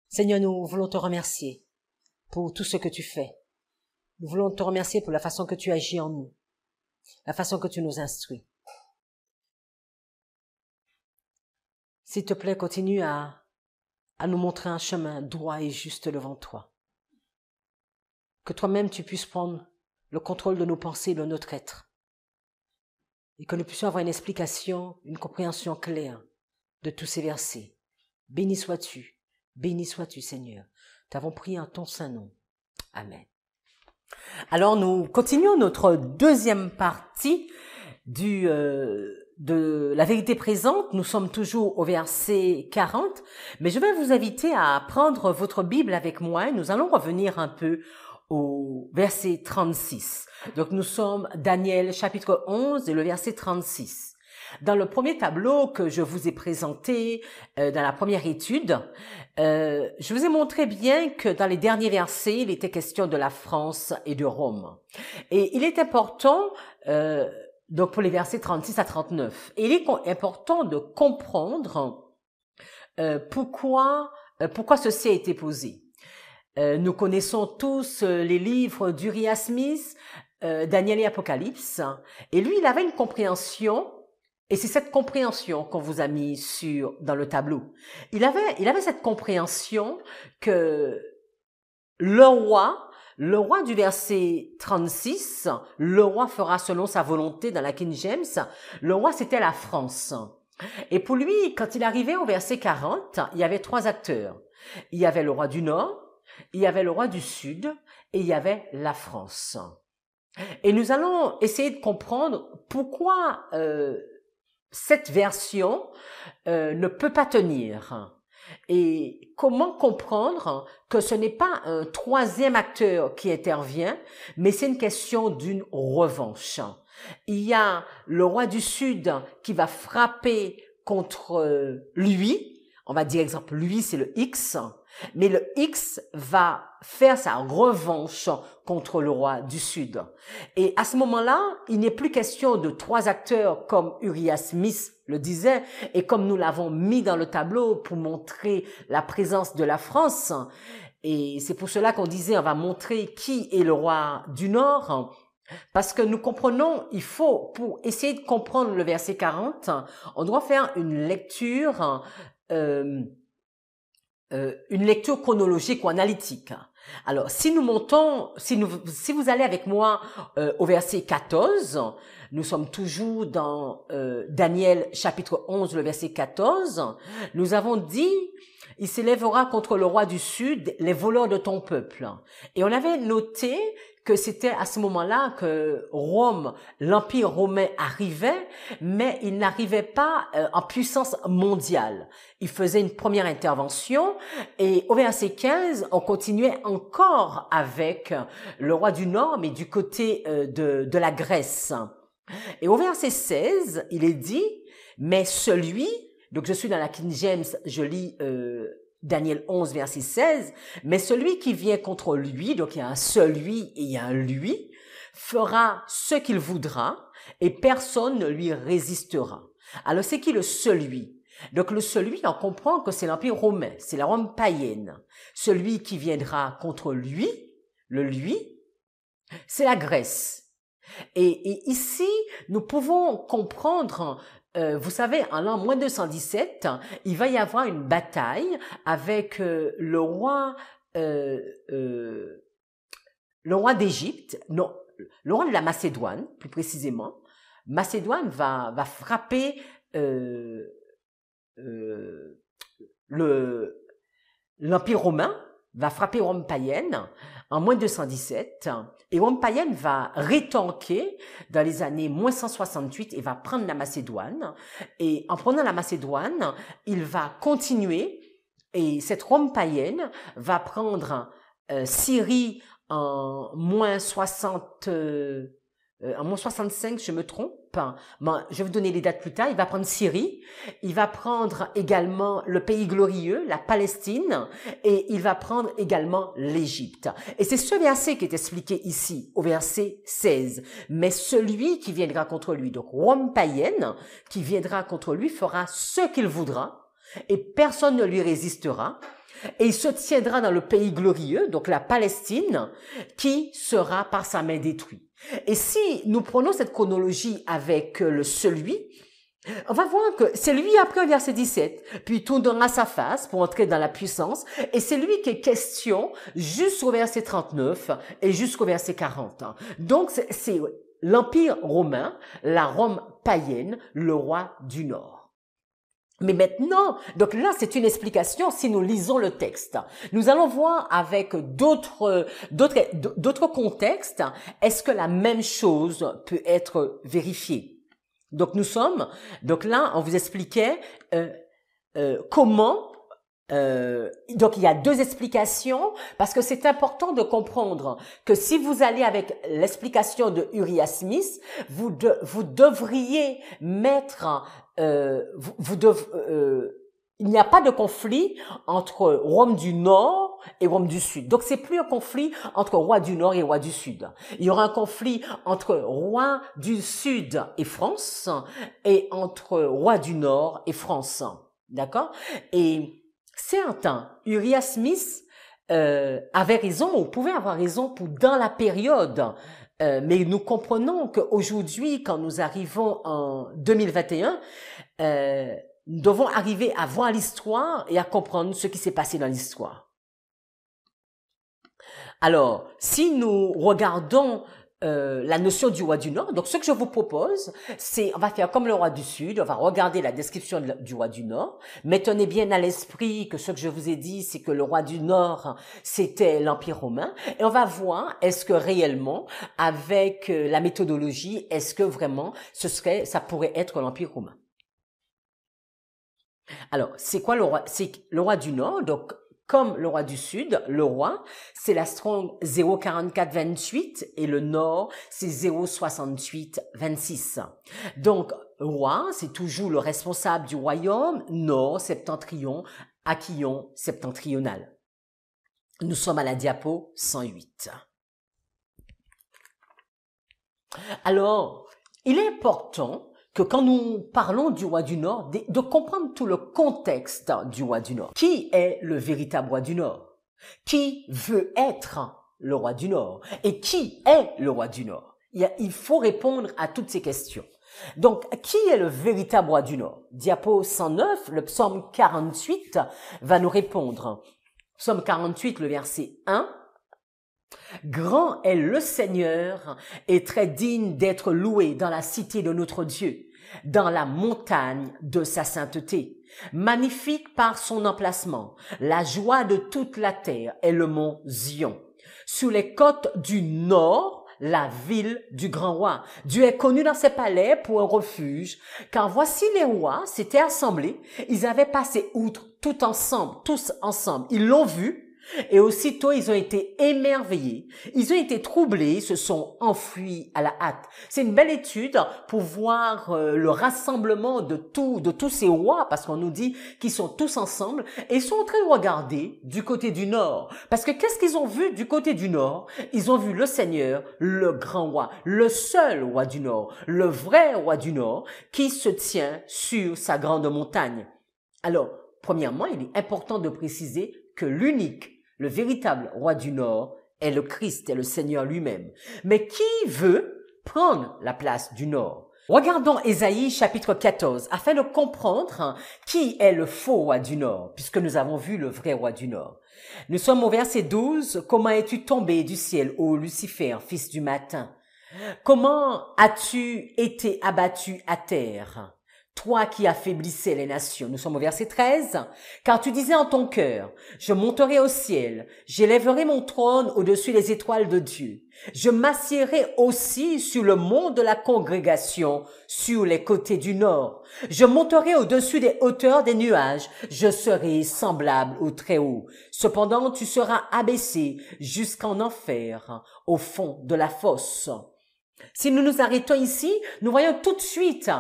Seigneur, nous voulons te remercier pour tout ce que tu fais. Nous voulons te remercier pour la façon que tu agis en nous, la façon que tu nous instruis. S'il te plaît, continue à nous montrer un chemin droit et juste devant toi. Que toi-même tu puisses prendre le contrôle de nos pensées, de notre être. Et que nous puissions avoir une explication, une compréhension claire de tous ces versets. Béni sois-tu, Seigneur. T'avons prié en ton saint nom. Amen. Alors nous continuons notre deuxième partie de la vérité présente. Nous sommes toujours au verset 40, mais je vais vous inviter à prendre votre Bible avec moi et nous allons revenir un peu au verset 36. Donc nous sommes Daniel chapitre 11 et le verset 36. Dans le premier tableau que je vous ai présenté, dans la première étude, je vous ai montré bien que dans les derniers versets, il était question de la France et de Rome. Et il est important, donc pour les versets 36 à 39, il est important de comprendre pourquoi ceci a été posé. Nous connaissons tous les livres d'Uriah Smith, Daniel et Apocalypse, et lui, il avait une compréhension. Et c'est cette compréhension qu'on vous a mis dans le tableau. Il avait cette compréhension que le roi du verset 36, le roi fera selon sa volonté dans la King James, le roi c'était la France. Et pour lui, quand il arrivait au verset 40, il y avait 3 acteurs. Il y avait le roi du Nord, il y avait le roi du Sud et il y avait la France. Et nous allons essayer de comprendre pourquoi cette version ne peut pas tenir. Et comment comprendre que ce n'est pas un troisième acteur qui intervient, mais c'est une question d'une revanche. Il y a le roi du Sud qui va frapper contre lui. On va dire exemple, lui c'est le X, mais le X va faire sa revanche contre le roi du Sud. Et à ce moment-là, il n'est plus question de 3 acteurs comme Uriah Smith le disait et comme nous l'avons mis dans le tableau pour montrer la présence de la France. Et c'est pour cela qu'on disait on va montrer qui est le roi du Nord. Parce que nous comprenons, pour essayer de comprendre le verset 40, on doit faire une lecture chronologique ou analytique. Alors, si vous allez avec moi au verset 14, nous sommes toujours dans Daniel chapitre 11, le verset 14, nous avons dit, il s'élèvera contre le roi du Sud, les voleurs de ton peuple. Et on avait noté que c'était à ce moment-là que Rome, l'Empire romain arrivait, mais il n'arrivait pas en puissance mondiale. Il faisait une première intervention et au verset 15, on continuait encore avec le roi du Nord, mais du côté de la Grèce. Et au verset 16, il est dit, mais celui, donc je suis dans la King James, je lis Daniel 11, verset 16, mais celui qui vient contre lui, donc il y a un celui et il y a un lui, fera ce qu'il voudra et personne ne lui résistera. Alors c'est qui le celui? Donc le celui, on comprend que c'est l'Empire romain, c'est la Rome païenne. Celui qui viendra contre lui, le lui, c'est la Grèce. Et ici, nous pouvons comprendre, vous savez, en l'an moins 217, il va y avoir une bataille avec le roi d'Égypte, non, le roi de la Macédoine, plus précisément. Macédoine va frapper l'Empire romain, va frapper Rome païenne en moins 217 et Rome païenne va rétanquer dans les années moins 168 et va prendre la Macédoine et en prenant la Macédoine, il va continuer et cette Rome païenne va prendre Syrie en moins 60 en moins 65, je me trompe. Bon, je vais vous donner les dates plus tard. Il va prendre Syrie, il va prendre également le pays glorieux, la Palestine, et il va prendre également l'Égypte. Et c'est ce verset qui est expliqué ici, au verset 16. Mais celui qui viendra contre lui, donc Rome païenne, qui viendra contre lui, fera ce qu'il voudra, et personne ne lui résistera. et il se tiendra dans le pays glorieux, donc la Palestine, qui sera par sa main détruit. Et si nous prenons cette chronologie avec le celui, on va voir que c'est lui après au verset 17, puis il tournera sa face pour entrer dans la puissance, et c'est lui qui est question jusqu'au verset 39 et jusqu'au verset 40. Donc c'est l'Empire romain, la Rome païenne, le roi du Nord. Mais maintenant, donc là, c'est une explication si nous lisons le texte. Nous allons voir avec d'autres contextes, est-ce que la même chose peut être vérifiée? Donc donc là, on vous expliquait comment. Donc il y a deux explications parce que c'est important de comprendre que si vous allez avec l'explication de Uriah Smith, vous devriez mettre il n'y a pas de conflit entre Rome du Nord et Rome du Sud. Donc c'est plus un conflit entre roi du Nord et roi du Sud. Il y aura un conflit entre roi du Sud et France et entre roi du Nord et France. D'accord? Et certains, Uriah Smith avait raison, ou pouvait avoir raison pour dans la période. Mais nous comprenons qu'aujourd'hui, quand nous arrivons en 2021, nous devons arriver à voir l'histoire et à comprendre ce qui s'est passé dans l'histoire. Alors, si nous regardons la notion du roi du Nord, donc ce que je vous propose, c'est, on va faire comme le roi du Sud, on va regarder la description du roi du Nord, mais tenez bien à l'esprit que ce que je vous ai dit, c'est que le roi du Nord, c'était l'Empire romain, et on va voir, est-ce que réellement, avec la méthodologie, est-ce que vraiment, ça pourrait être l'Empire romain. Alors, c'est quoi le roi? C'est le roi du Nord, donc, comme le roi du Sud, le roi, c'est la Strong 04428 et le Nord, c'est 06826. Donc, roi, c'est toujours le responsable du royaume, Nord, septentrion, Aquillon, septentrional. Nous sommes à la diapo 108. Alors, il est important que quand nous parlons du roi du Nord, de comprendre tout le contexte du roi du Nord. Qui est le véritable roi du Nord? Qui veut être le roi du Nord? Et qui est le roi du Nord? Il faut répondre à toutes ces questions. Donc, qui est le véritable roi du Nord? Diapo 109, le psaume 48 va nous répondre. Psaume 48, le verset 1. Grand est le Seigneur et très digne d'être loué dans la cité de notre Dieu, dans la montagne de sa sainteté. Magnifique par son emplacement, la joie de toute la terre est le mont Zion. Sur les côtes du nord, la ville du grand roi. Dieu est connu dans ses palais pour un refuge, car voici les rois s'étaient assemblés, ils avaient passé outre tous ensemble, ils l'ont vu, et aussitôt ils ont été émerveillés, ils ont été troublés, ils se sont enfuis à la hâte. C'est une belle étude pour voir le rassemblement de tous ces rois, parce qu'on nous dit qu'ils sont tous ensemble, et ils sont en train de regarder du côté du nord. Parce que qu'est-ce qu'ils ont vu du côté du nord? Ils ont vu le Seigneur, le grand roi, le seul roi du nord, le vrai roi du nord, qui se tient sur sa grande montagne. Alors, premièrement, il est important de préciser que le véritable roi du Nord est le Christ, est le Seigneur lui-même. Mais qui veut prendre la place du Nord? Regardons Ésaïe chapitre 14 afin de comprendre qui est le faux roi du Nord, puisque nous avons vu le vrai roi du Nord. Nous sommes au verset 12. Comment es-tu tombé du ciel, ô Lucifer, fils du matin? Comment as-tu été abattu à terre? Toi qui affaiblissais les nations. Nous sommes au verset 13. Car tu disais en ton cœur, je monterai au ciel, j'élèverai mon trône au-dessus des étoiles de Dieu. Je m'assiérai aussi sur le mont de la congrégation, sur les côtés du nord. Je monterai au-dessus des hauteurs des nuages, je serai semblable au Très-Haut. Cependant, tu seras abaissé jusqu'en enfer, au fond de la fosse. Si nous nous arrêtons ici, nous voyons tout de suite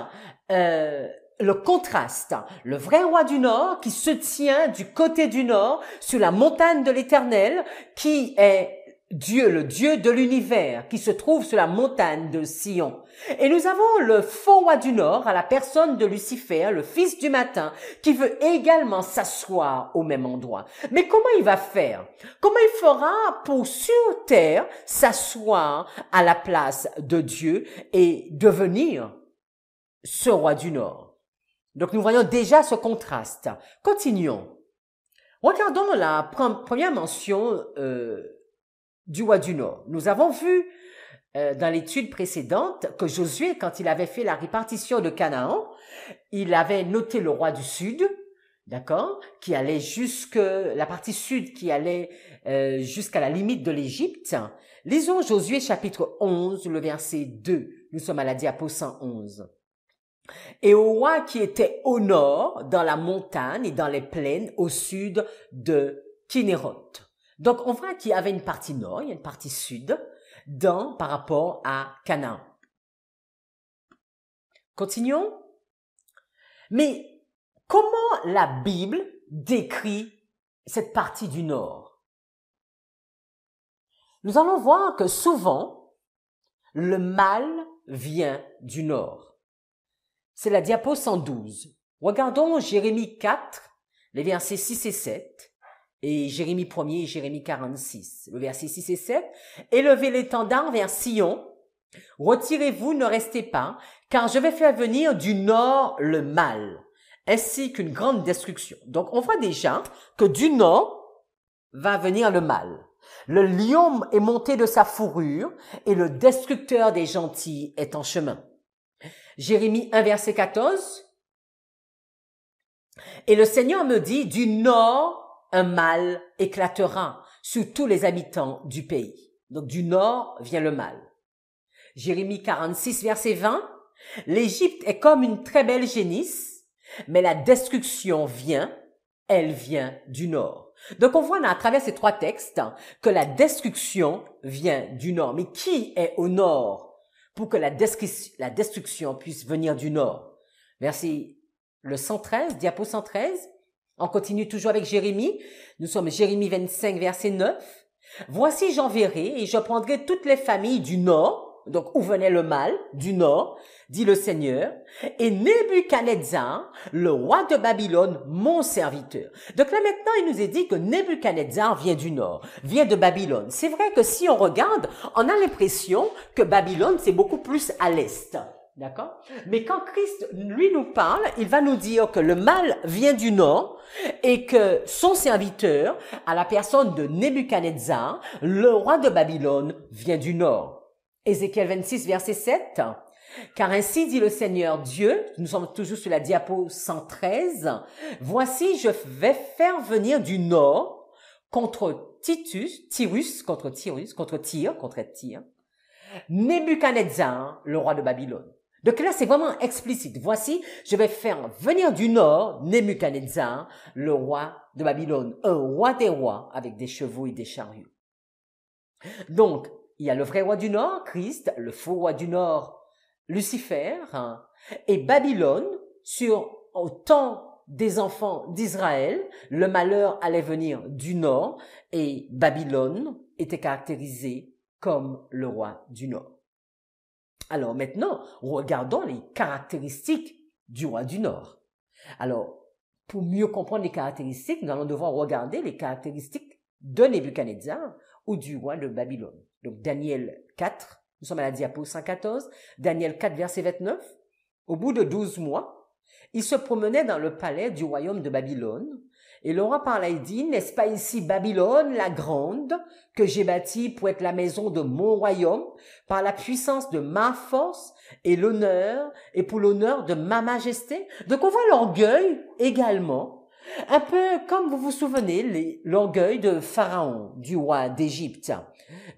le contraste. Le vrai roi du Nord qui se tient du côté du Nord sur la montagne de l'Éternel, qui est Dieu, le Dieu de l'univers, qui se trouve sur la montagne de Sion. Et nous avons le faux roi du Nord, à la personne de Lucifer, le fils du matin, qui veut également s'asseoir au même endroit. Mais comment il va faire? Comment il fera pour sur terre s'asseoir à la place de Dieu et devenir ce roi du Nord? Donc nous voyons déjà ce contraste. Continuons. Regardons la première mention du roi du Nord. Nous avons vu dans l'étude précédente que Josué, quand il avait fait la répartition de Canaan, il avait noté le roi du Sud, d'accord, qui allait la partie sud qui allait jusqu'à la limite de l'Égypte. Lisons Josué chapitre 11, le verset 2. Nous sommes à la diapo 111. Et au roi qui était au nord, dans la montagne et dans les plaines, au sud de Kinnéroth. Donc, on voit qu'il y avait une partie nord, il y a une partie sud, par rapport à Canaan. Continuons. Mais comment la Bible décrit cette partie du nord? Nous allons voir que souvent, le mal vient du nord. C'est la diapo 112. Regardons Jérémie 4, les versets 6 et 7. Et Jérémie 1er et Jérémie 46, le verset 6 et 7. Élevez l'étendard vers Sion, retirez-vous, ne restez pas, car je vais faire venir du nord le mal, ainsi qu'une grande destruction. Donc on voit déjà que du nord va venir le mal. Le lion est monté de sa fourrure et le destructeur des gentils est en chemin. Jérémie 1, verset 14. Et le Seigneur me dit, du nord, un mal éclatera sur tous les habitants du pays. Donc du nord vient le mal. Jérémie 46, verset 20. L'Égypte est comme une très belle génisse, mais la destruction elle vient du nord. Donc on voit à travers ces trois textes que la destruction vient du nord. Mais qui est au nord pour que la destruction puisse venir du nord? Verset le 113, diapo 113. On continue toujours avec Jérémie. Nous sommes Jérémie 25, verset 9. Voici j'enverrai et je prendrai toutes les familles du nord, donc où venait le mal, du nord, dit le Seigneur, et Nebuchadnezzar, le roi de Babylone, mon serviteur. Donc là maintenant, il nous est dit que Nebuchadnezzar vient du nord, vient de Babylone. C'est vrai que si on regarde, on a l'impression que Babylone, c'est beaucoup plus à l'est. D'accord? Mais quand Christ, lui, nous parle, il va nous dire que le mal vient du nord et que son serviteur, à la personne de Nebuchadnezzar, le roi de Babylone, vient du nord. Ézéchiel 26, verset 7. Car ainsi dit le Seigneur Dieu, nous sommes toujours sur la diapo 113, voici je vais faire venir du nord contre Tyr, Nebuchadnezzar, le roi de Babylone. Donc là, c'est vraiment explicite. Voici, je vais faire venir du nord Nebuchadnezzar, le roi de Babylone, un roi des rois avec des chevaux et des chariots. Donc, il y a le vrai roi du nord, Christ, le faux roi du nord, Lucifer, et Babylone, au temps des enfants d'Israël, le malheur allait venir du nord et Babylone était caractérisé comme le roi du nord. Alors maintenant, regardons les caractéristiques du roi du Nord. Alors, pour mieux comprendre les caractéristiques, nous allons devoir regarder les caractéristiques de Nebuchadnezzar ou du roi de Babylone. Donc Daniel 4, nous sommes à la diapo 114, Daniel 4, verset 29. Au bout de 12 mois, il se promenait dans le palais du royaume de Babylone, et le roi parla et dit, n'est-ce pas ici Babylone, la grande, que j'ai bâtie pour être la maison de mon royaume, par la puissance de ma force et pour l'honneur de ma majesté? Donc on voit l'orgueil également, un peu comme vous vous souvenez, l'orgueil de Pharaon, du roi d'Égypte.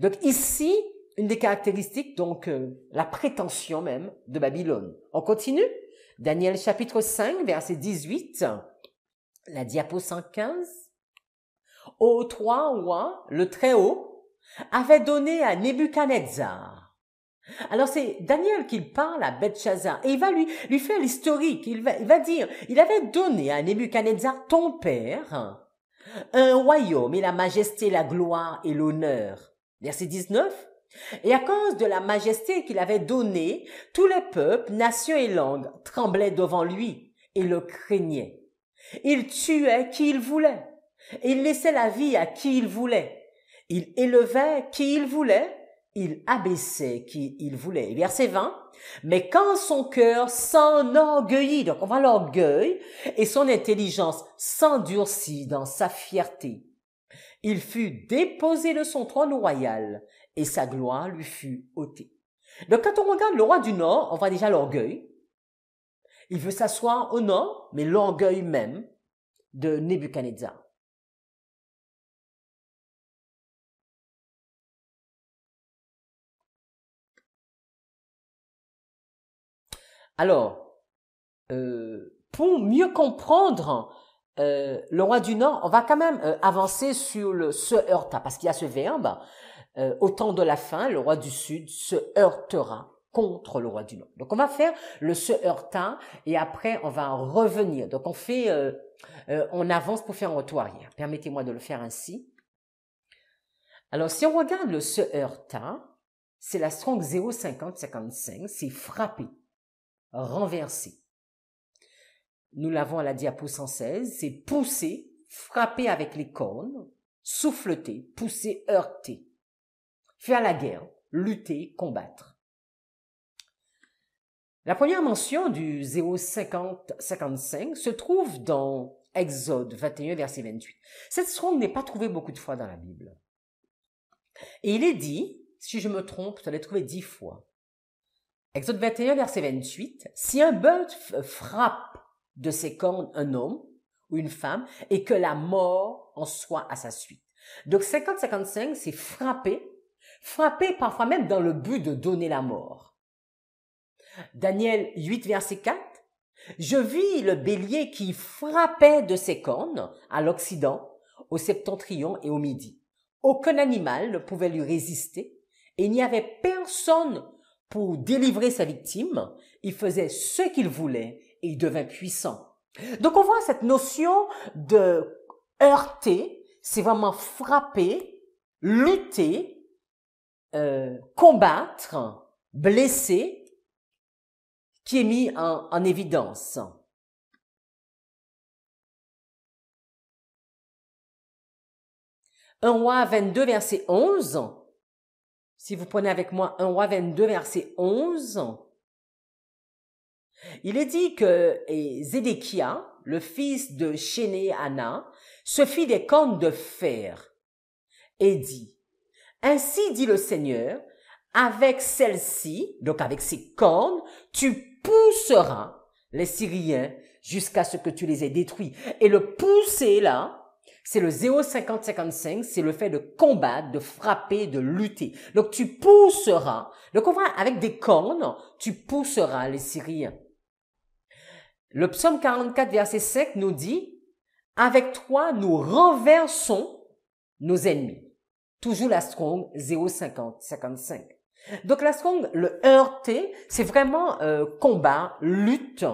Donc ici, une des caractéristiques, donc la prétention même de Babylone. On continue? Daniel chapitre 5, verset 18. La diapo 115. Aux trois rois, le Très-Haut avait donné à Nebuchadnezzar. Alors c'est Daniel qui parle à Belchazzar et il va lui faire l'historique. Il va dire, il avait donné à Nebuchadnezzar, ton père, un royaume et la majesté, la gloire et l'honneur Verset 19. Et à cause de la majesté qu'il avait donnée, tous les peuples, nations et langues tremblaient devant lui et le craignaient. Il tuait qui il voulait. Il laissait la vie à qui il voulait. Il élevait qui il voulait. Il abaissait qui il voulait. Verset 20. Mais quand son cœur s'enorgueillit, donc on voit l'orgueil, et son intelligence s'endurcit dans sa fierté, il fut déposé de son trône royal et sa gloire lui fut ôtée. Donc quand on regarde le roi du Nord, on voit déjà l'orgueil. Il veut s'asseoir au Nord, mais l'orgueil même de Nebuchadnezzar. Alors, pour mieux comprendre le roi du Nord, on va quand même avancer sur le se heurta, parce qu'il y a ce verbe, au temps de la fin, le roi du Sud se heurtera contre le roi du Nord. Donc on va faire le se heurta et après on va revenir. Donc on fait, on avance pour faire un retour arrière. Permettez-moi de le faire ainsi. Alors si on regarde le se heurta, c'est la Strong 050-55, c'est frapper, renverser. Nous l'avons à la diapo 116, c'est pousser, frapper avec les cornes, souffleter, pousser, heurter, faire la guerre, lutter, combattre. La première mention du 050-55 se trouve dans Exode 21, verset 28. Cette strophe n'est pas trouvée beaucoup de fois dans la Bible. Et il est dit, si je me trompe, tu l'as trouvé 10 fois. Exode 21, verset 28, si un bœuf frappe de ses cornes un homme ou une femme et que la mort en soit à sa suite. Donc 50-55, c'est frapper parfois même dans le but de donner la mort. Daniel 8, verset 4, je vis le bélier qui frappait de ses cornes à l'Occident, au septentrion et au midi. Aucun animal ne pouvait lui résister et il n'y avait personne pour délivrer sa victime. Il faisait ce qu'il voulait et il devint puissant. Donc on voit cette notion de heurter, c'est vraiment frapper, lutter, combattre, blesser, qui est mis en évidence. Un roi 22, verset 11. Si vous prenez avec moi un roi 22, verset 11. Il est dit que Zédéchia, le fils de Chénéana, se fit des cornes de fer et dit, ainsi dit le Seigneur, avec celle-ci, donc avec ces cornes, tu pousseras les Syriens jusqu'à ce que tu les aies détruits. Et le pousser là, c'est le 0,50-55, c'est le fait de combattre, de frapper, de lutter. Donc tu pousseras, donc on voit avec des cornes, tu pousseras les Syriens. Le psaume 44, verset 5 nous dit, avec toi nous renversons nos ennemis. Toujours la Strong 0,50-55. Donc la Strong, le heurter, c'est vraiment combat, lutte,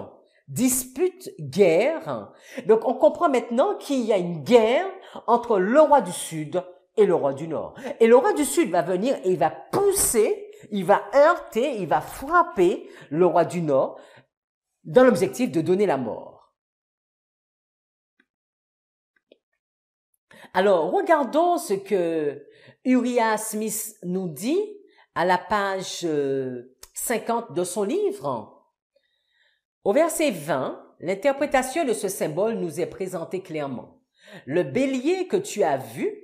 dispute, guerre. Donc on comprend maintenant qu'il y a une guerre entre le roi du Sud et le roi du Nord. Et le roi du Sud va venir et il va pousser, il va heurter, il va frapper le roi du Nord dans l'objectif de donner la mort. Alors regardons ce que Uriah Smith nous dit à la page 50 de son livre. Au verset 20, l'interprétation de ce symbole nous est présentée clairement. Le bélier que tu as vu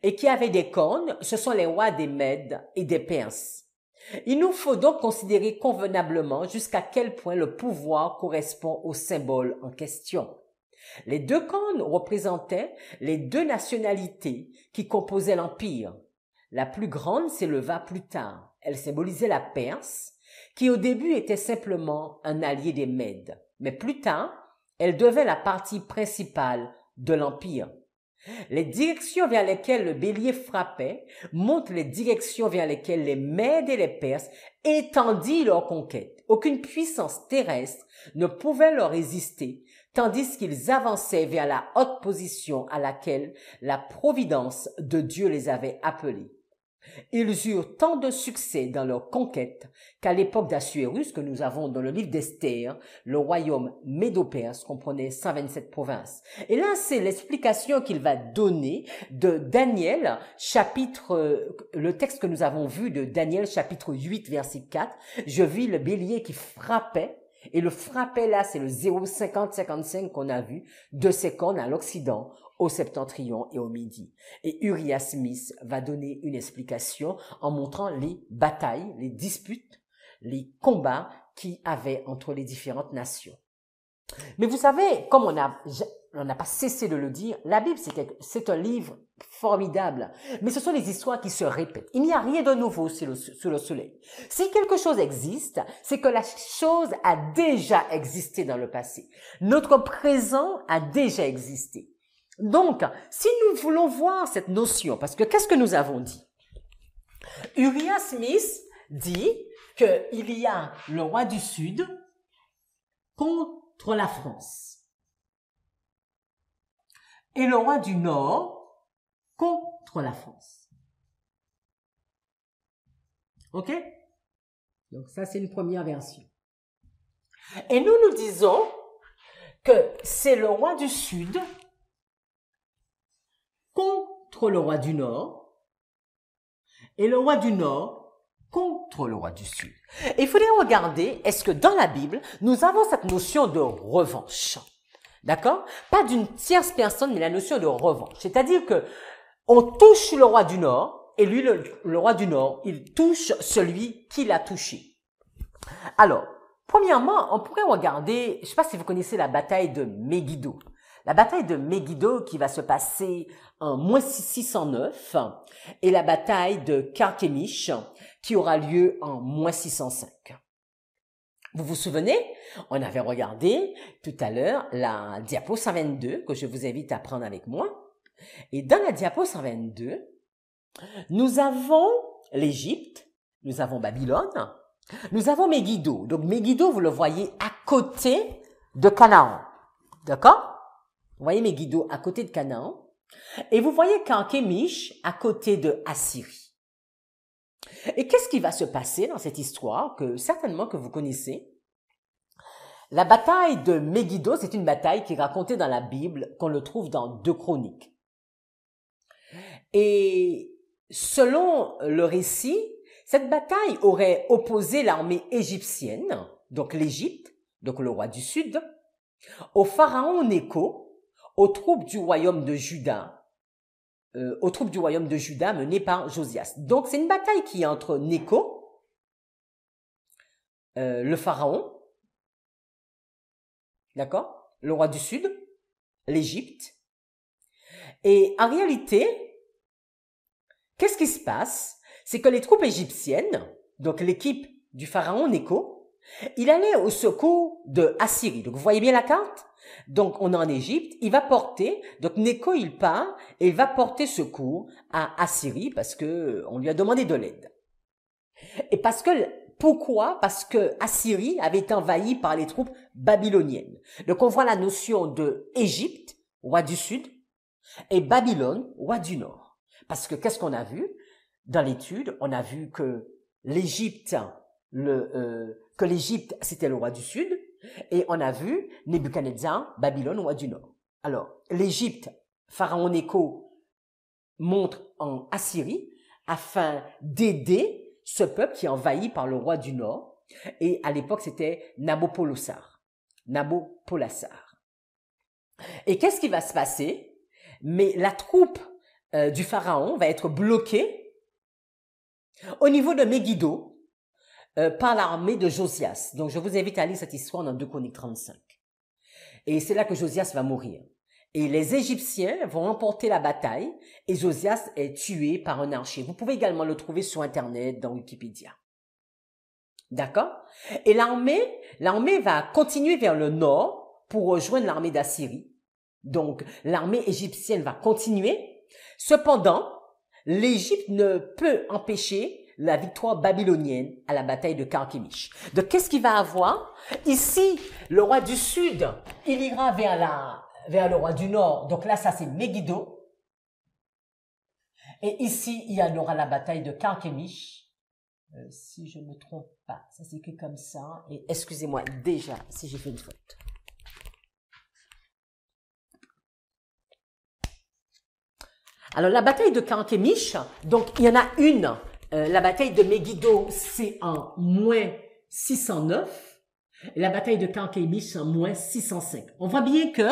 et qui avait des cornes, ce sont les rois des Mèdes et des Perses. Il nous faut donc considérer convenablement jusqu'à quel point le pouvoir correspond au symbole en question. Les deux cornes représentaient les deux nationalités qui composaient l'empire. La plus grande s'éleva plus tard. Elle symbolisait la Perse, qui au début était simplement un allié des Mèdes. Mais plus tard, elle devint la partie principale de l'empire. Les directions vers lesquelles le bélier frappait montrent les directions vers lesquelles les Mèdes et les Perses étendirent leur conquête. Aucune puissance terrestre ne pouvait leur résister, tandis qu'ils avançaient vers la haute position à laquelle la providence de Dieu les avait appelés. Ils eurent tant de succès dans leur conquête qu'à l'époque d'Assuérus, que nous avons dans le livre d'Esther, le royaume médo-perse comprenait 127 provinces. Et là, c'est l'explication qu'il va donner de Daniel, le texte que nous avons vu de Daniel, chapitre 8, verset 4. Je vis le bélier qui frappait. Et le frappait là, c'est le 0,50-55 qu'on a vu, de ses cornes à l'Occident, au septentrion et au midi. Et Uriah Smith va donner une explication en montrant les batailles, les disputes, les combats qu'il y avait entre les différentes nations. Mais vous savez, comme on n'a pas cessé de le dire, la Bible, c'est un livre formidable. Mais ce sont des histoires qui se répètent. Il n'y a rien de nouveau sous le soleil. Si quelque chose existe, c'est que la chose a déjà existé dans le passé. Notre présent a déjà existé. Donc, si nous voulons voir cette notion, parce que qu'est-ce que nous avons dit? Uriah Smith dit qu'il y a le roi du Sud contre la France et le roi du Nord contre la France. OK? Donc ça, c'est une première version. Et nous disons que c'est le roi du Sud contre le roi du Nord et le roi du Nord contre le roi du Sud. Et il faudrait regarder, est-ce que dans la Bible, nous avons cette notion de revanche? D'accord? Pas d'une tierce personne, mais la notion de revanche. C'est-à-dire que on touche le roi du Nord et lui, le roi du Nord, il touche celui qui l'a touché. Alors, premièrement, on pourrait regarder, je ne sais pas si vous connaissez la bataille de Megiddo. La bataille de Megiddo qui va se passer en moins 609 et la bataille de Carchemish qui aura lieu en moins 605. Vous vous souvenez? On avait regardé tout à l'heure la diapo 122 que je vous invite à prendre avec moi. Et dans la diapo 122, nous avons l'Égypte, nous avons Babylone, nous avons Megiddo. Donc Megiddo, vous le voyez à côté de Canaan. D'accord? Vous voyez Megiddo à côté de Canaan. Et vous voyez Carchemish à côté de Assyrie. Et qu'est-ce qui va se passer dans cette histoire certainement que vous connaissez? La bataille de Megiddo, c'est une bataille qui est racontée dans la Bible, qu'on le trouve dans 2 Chroniques. Et selon le récit, cette bataille aurait opposé l'armée égyptienne, donc l'Égypte, donc le roi du Sud, au pharaon Nécho, aux troupes du royaume de Juda, menées par Josias. Donc c'est une bataille qui est entre Nécho, le pharaon, d'accord, le roi du Sud, l'Égypte. Et en réalité, qu'est-ce qui se passe? C'est que les troupes égyptiennes, donc l'équipe du pharaon Nécho, il allait au secours de Assyrie. Donc vous voyez bien la carte? Donc on est en Égypte, il va porter, donc Nécho il part et il va porter secours à Assyrie parce que on lui a demandé de l'aide. Et pourquoi? Parce que Assyrie avait été envahie par les troupes babyloniennes. Donc on voit la notion de Égypte, roi du Sud, et Babylone, roi du Nord. Parce que qu'est-ce qu'on a vu? Dans l'étude, on a vu que l'Égypte, c'était le roi du Sud, et on a vu Nebuchadnezzar, Babylone, roi du Nord. Alors, l'Égypte, pharaon Nécho, monte en Assyrie afin d'aider ce peuple qui est envahi par le roi du Nord. Et à l'époque, c'était Nabopolassar. Et qu'est-ce qui va se passer? Mais la troupe du pharaon va être bloquée au niveau de Megiddo par l'armée de Josias. Donc, je vous invite à lire cette histoire dans 2 Chroniques 35. Et c'est là que Josias va mourir. Et les Égyptiens vont remporter la bataille et Josias est tué par un archer. Vous pouvez également le trouver sur Internet, dans Wikipédia. D'accord? Et l'armée va continuer vers le nord pour rejoindre l'armée d'Assyrie. Donc, l'armée égyptienne va continuer. Cependant, l'Égypte ne peut empêcher la victoire babylonienne à la bataille de Carchemish. Donc, qu'est-ce qu'il va avoir? Ici, le roi du Sud, il ira vers le roi du Nord. Donc là, ça c'est Megiddo. Et ici, il y aura la bataille de Carchemish. Si je ne me trompe pas, ça s'écrit comme ça. Et excusez-moi déjà si j'ai fait une faute. Alors, la bataille de Carchemish, donc il y en a une. La bataille de Megiddo, c'est en moins 609. Et la bataille de Carchemish, c'est en moins 605. On voit bien que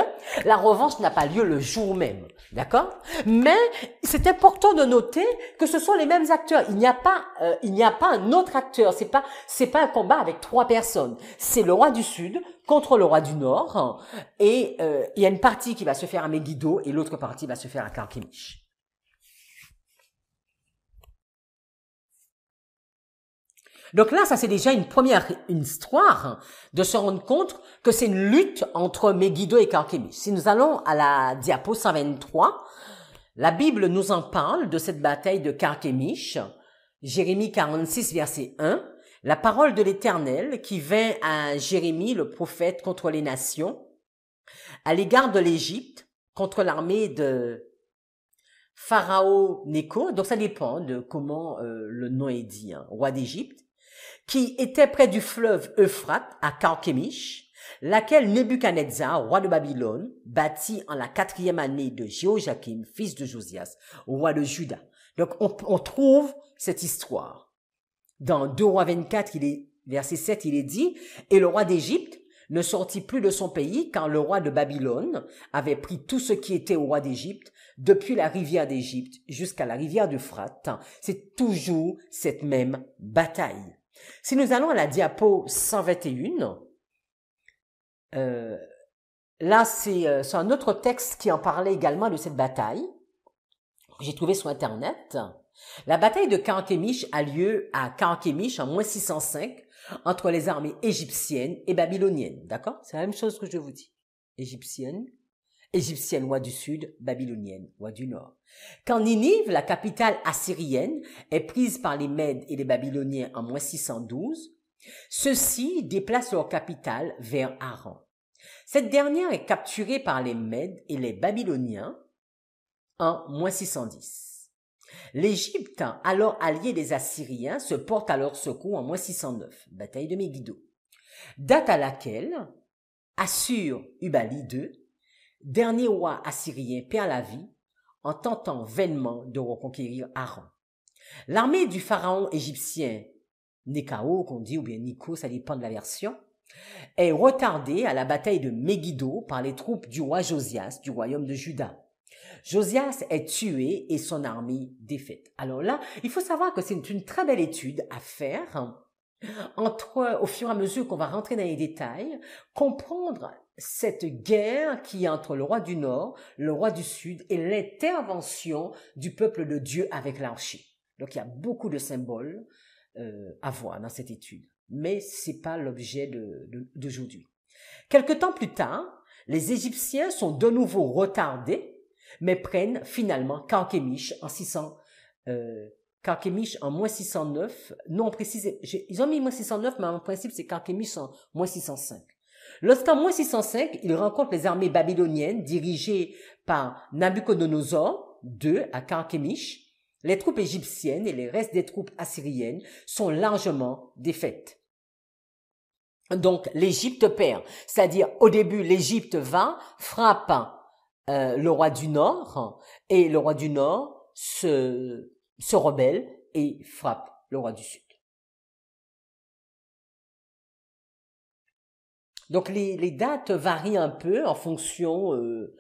la revanche n'a pas lieu le jour même. D'accord? Mais c'est important de noter que ce sont les mêmes acteurs. Il n'y a pas un autre acteur. C'est pas un combat avec 3 personnes. C'est le roi du Sud contre le roi du Nord. Et il y a une partie qui va se faire à Megiddo et l'autre partie va se faire à Carchemish. Donc là, ça c'est déjà une histoire de se rendre compte que c'est une lutte entre Megiddo et Carchemish. Si nous allons à la diapo 123, la Bible nous en parle de cette bataille de Carchemish. Jérémie 46, verset 1. La parole de l'Éternel qui vint à Jérémie, le prophète, contre les nations, à l'égard de l'Égypte, contre l'armée de Pharaon Nécho. Donc ça dépend de comment le nom est dit, roi d'Égypte, qui était près du fleuve Euphrate à Carchemish, laquelle Nebuchadnezzar, roi de Babylone, bâtit en la 4e année de Jéhoiakim, fils de Josias, roi de Juda. Donc on trouve cette histoire. Dans 2 Rois 24, verset 7, il est dit, « Et le roi d'Égypte ne sortit plus de son pays, car le roi de Babylone avait pris tout ce qui était au roi d'Égypte, depuis la rivière d'Égypte jusqu'à la rivière d'Euphrate. » C'est toujours cette même bataille. Si nous allons à la diapo 121, là c'est un autre texte qui en parlait également de cette bataille, que j'ai trouvé sur Internet. La bataille de Carchemish a lieu à Carchemish en moins 605 entre les armées égyptiennes et babyloniennes. D'accord? C'est la même chose que je vous dis. Égyptienne, roi du Sud, babylonienne, roi du Nord. Quand Ninive, la capitale assyrienne, est prise par les Mèdes et les Babyloniens en moins 612, ceux-ci déplacent leur capitale vers Haran. Cette dernière est capturée par les Mèdes et les Babyloniens en moins 610. L'Égypte, alors alliée des Assyriens, se porte à leur secours en moins 609, bataille de Megiddo, date à laquelle Assur-Ubali II, dernier roi assyrien, perd la vie en tentant vainement de reconquérir Haran. L'armée du pharaon égyptien Néchao, qu'on dit, ou bien Nico, ça dépend de la version, est retardée à la bataille de Megiddo par les troupes du roi Josias du royaume de Juda. Josias est tué et son armée défaite. Alors là, il faut savoir que c'est une très belle étude à faire au fur et à mesure qu'on va rentrer dans les détails, comprendre cette guerre qui est entre le roi du Nord, le roi du Sud et l'intervention du peuple de Dieu avec l'archer. Donc il y a beaucoup de symboles à voir dans cette étude, mais c'est pas l'objet d'aujourd'hui. Quelque temps plus tard, les Égyptiens sont de nouveau retardés, mais prennent finalement Carchemish en moins 609, non précisé, ils ont mis moins 609, mais en principe c'est Carchemish en moins 605. Lorsqu'en moins 605, ils rencontrent les armées babyloniennes dirigées par Nabuchodonosor II à Carchemish, les troupes égyptiennes et les restes des troupes assyriennes sont largement défaites. Donc l'Égypte perd, c'est-à-dire au début l'Égypte frappe le roi du Nord et le roi du Nord se rebelle et frappe le roi du Sud. Donc les dates varient un peu en fonction de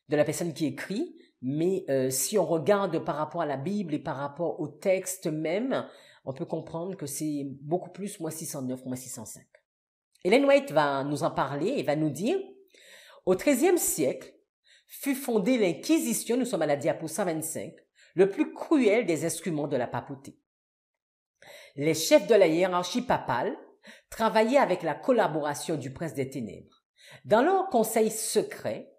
la personne qui écrit, mais si on regarde par rapport à la Bible et par rapport au texte même, on peut comprendre que c'est beaucoup plus moins 609, moins 605. Ellen White va nous en parler et va nous dire, au XIIIe siècle fut fondée l'Inquisition, nous sommes à la diapo 125, le plus cruel des instruments de la papauté. Les chefs de la hiérarchie papale travaillaient avec la collaboration du prince des ténèbres. Dans leur conseil secret,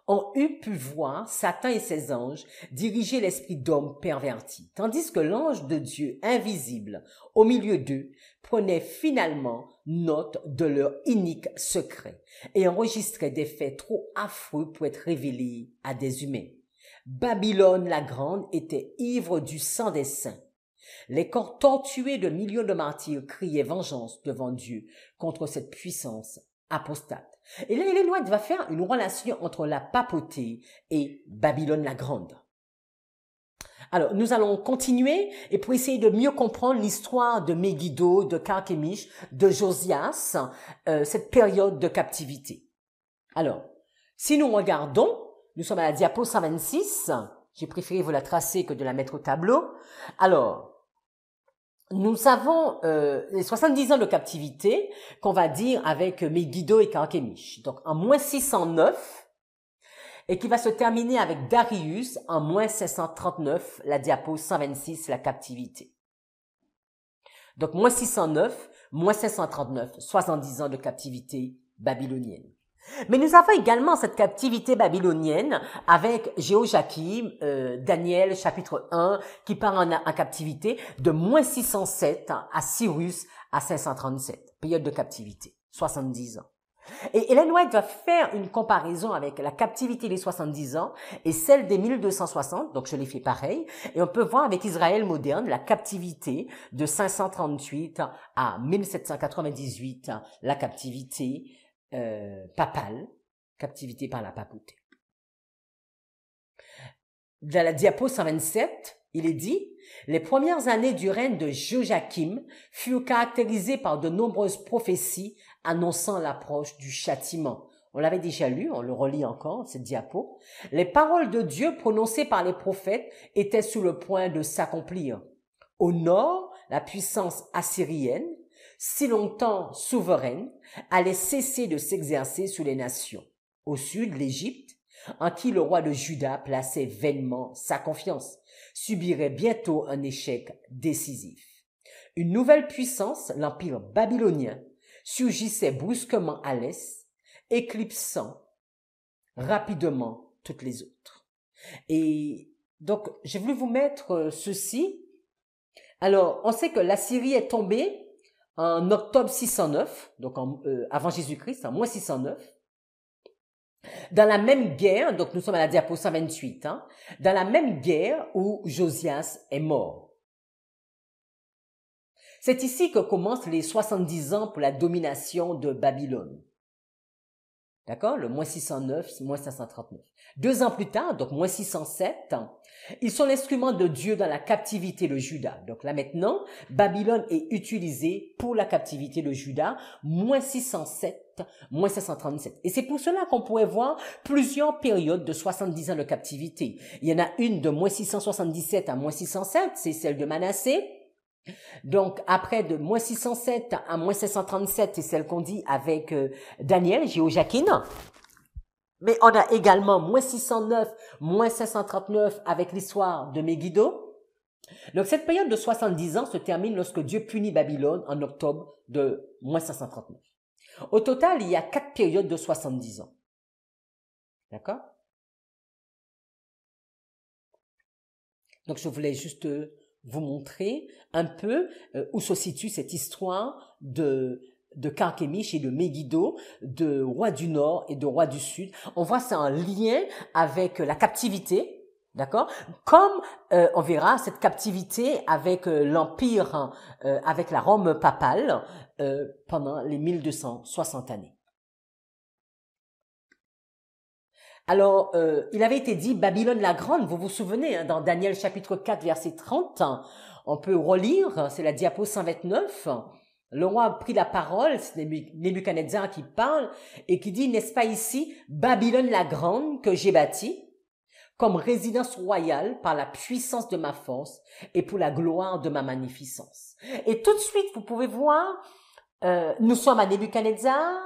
ont eu pu voir Satan et ses anges diriger l'esprit d'hommes pervertis, tandis que l'ange de Dieu invisible au milieu d'eux prenait finalement note de leur inique secret et enregistrait des faits trop affreux pour être révélés à des humains. Babylone la grande était ivre du sang des saints. Les corps tortués de millions de martyrs criaient vengeance devant Dieu contre cette puissance apostate. Et là, Ellen White va faire une relation entre la papauté et Babylone la grande. Alors, nous allons continuer et pour essayer de mieux comprendre l'histoire de Megiddo, de Carchemish, de Josias, cette période de captivité. Alors, si nous regardons, nous sommes à la diapo 126. J'ai préféré vous la tracer que de la mettre au tableau. Alors, nous avons les 70 ans de captivité qu'on va dire avec Megiddo et Carchemish. Donc, en moins 609, et qui va se terminer avec Darius en moins 539, la diapo 126, la captivité. Donc, moins 609, moins 539, 70 ans de captivité babylonienne. Mais nous avons également cette captivité babylonienne avec Jéhoiakim, Daniel chapitre 1, qui part en captivité de moins 607 à Cyrus à 537, période de captivité, 70 ans. Et Ellen White va faire une comparaison avec la captivité des 70 ans et celle des 1260, donc je l'ai fait pareil, et on peut voir avec Israël moderne la captivité de 538 à 1798, la captivité papale, captivité par la papauté. Dans la diapo 127, il est dit, les premières années du règne de Joachim furent caractérisées par de nombreuses prophéties annonçant l'approche du châtiment. On l'avait déjà lu, on le relit encore, cette diapo. Les paroles de Dieu prononcées par les prophètes étaient sur le point de s'accomplir. Au nord, la puissance assyrienne, si longtemps souveraine, allait cesser de s'exercer sur les nations. Au sud, l'Égypte, en qui le roi de Juda plaçait vainement sa confiance, subirait bientôt un échec décisif. Une nouvelle puissance, l'empire babylonien, surgissait brusquement à l'est, éclipsant rapidement toutes les autres. Et donc, j'ai voulu vous mettre ceci. Alors, on sait que la Syrie est tombée en octobre 609, donc avant Jésus-Christ, en moins 609. Dans la même guerre, donc nous sommes à la diapo 128, dans la même guerre où Josias est mort. C'est ici que commencent les 70 ans pour la domination de Babylone. D'accord? Le moins 609, moins 539. 2 ans plus tard, donc moins 607, ils sont l'instrument de Dieu dans la captivité de Juda. Donc là maintenant, Babylone est utilisée pour la captivité de Juda, moins 607, moins 537. Et c'est pour cela qu'on pourrait voir plusieurs périodes de 70 ans de captivité. Il y en a une de moins 677 à moins 607, c'est celle de Manassé. Donc, après de moins 607 à moins 537, c'est celle qu'on dit avec Daniel, Jéhoiakim. Mais on a également moins 609, moins 539 avec l'histoire de Megiddo. Donc, cette période de 70 ans se termine lorsque Dieu punit Babylone en octobre de moins 539. Au total, il y a 4 périodes de 70 ans. D'accord? Donc, je voulais juste vous montrer un peu où se situe cette histoire de Carchemish et de Megiddo, de roi du Nord et de roi du Sud. On voit ça en lien avec la captivité, d'accord? Comme on verra cette captivité avec l'Empire, avec la Rome papale pendant les 1260 années. Alors, il avait été dit Babylone la grande, vous vous souvenez, dans Daniel chapitre 4, verset 30, on peut relire, c'est la diapo 129, le roi a pris la parole, c'est Nebuchadnezzar qui parle, et qui dit, n'est-ce pas ici Babylone la grande que j'ai bâtie, comme résidence royale par la puissance de ma force et pour la gloire de ma magnificence. Et tout de suite, vous pouvez voir Nous sommes à Nebuchadnezzar,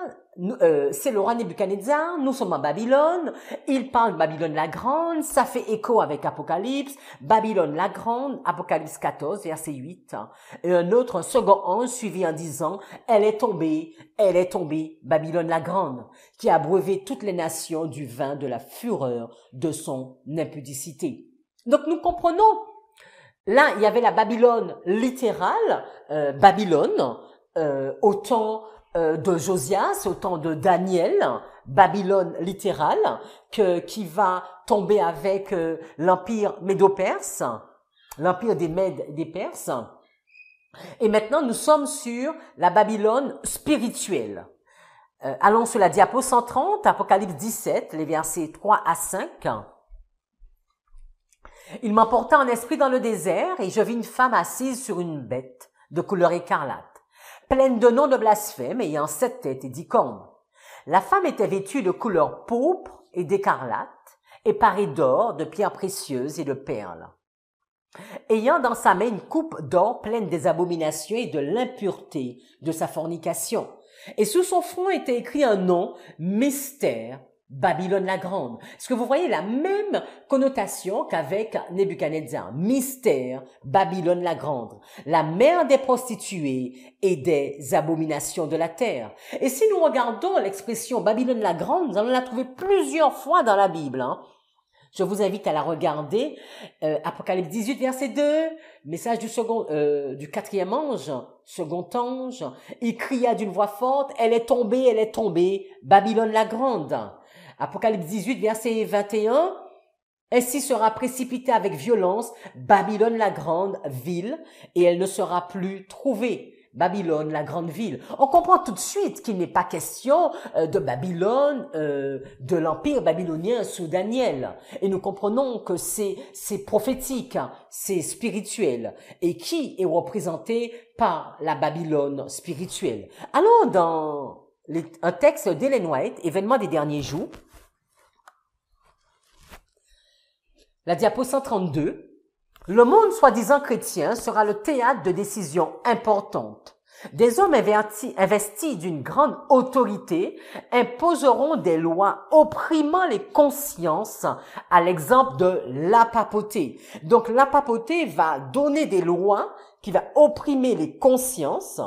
c'est le roi Nebuchadnezzar, nous sommes en Babylone, il parle de Babylone la Grande, ça fait écho avec Apocalypse, Babylone la Grande, Apocalypse 14, verset 8, et un second ange suivi en disant, elle est tombée, Babylone la Grande, qui a abreuvé toutes les nations du vin de la fureur de son impudicité. Donc nous comprenons, là il y avait la Babylone littérale, Babylone, au temps de Josias, au temps de Daniel, Babylone littérale, qui va tomber avec l'empire médo-perse, l'empire des Mèdes et des Perses. Et maintenant, nous sommes sur la Babylone spirituelle. Allons sur la diapo 130, Apocalypse 17, les versets 3 à 5. Il m'emporta en esprit dans le désert, et je vis une femme assise sur une bête de couleur écarlate, pleine de noms de blasphème, ayant 7 têtes et 10 cornes. La femme était vêtue de couleur pourpre et d'écarlate, et parée d'or, de pierres précieuses et de perles. Ayant dans sa main une coupe d'or pleine des abominations et de l'impureté de sa fornication. Et sous son front était écrit un nom, mystère, Babylone la Grande. Est-ce que vous voyez la même connotation qu'avec Nebuchadnezzar? Mystère, Babylone la Grande, la mère des prostituées et des abominations de la terre. Et si nous regardons l'expression Babylone la Grande, nous allons la trouver plusieurs fois dans la Bible. Je vous invite à la regarder. Apocalypse 18, verset 2, message du quatrième ange, second ange. Il cria d'une voix forte, elle est tombée, Babylone la Grande. Apocalypse 18, verset 21, ainsi sera précipitée avec violence Babylone la grande ville, et elle ne sera plus trouvée. Babylone, la grande ville. On comprend tout de suite qu'il n'est pas question de Babylone, de l'empire babylonien sous Daniel. Et nous comprenons que c'est prophétique, c'est spirituel, et qui est représenté par la Babylone spirituelle. Allons dans un texte d'Ellen White, événement des derniers jours. La diapo 132. Le monde soi-disant chrétien sera le théâtre de décisions importantes. Des hommes investis d'une grande autorité imposeront des lois opprimant les consciences, à l'exemple de la papauté. Donc la papauté va donner des lois qui va opprimer les consciences.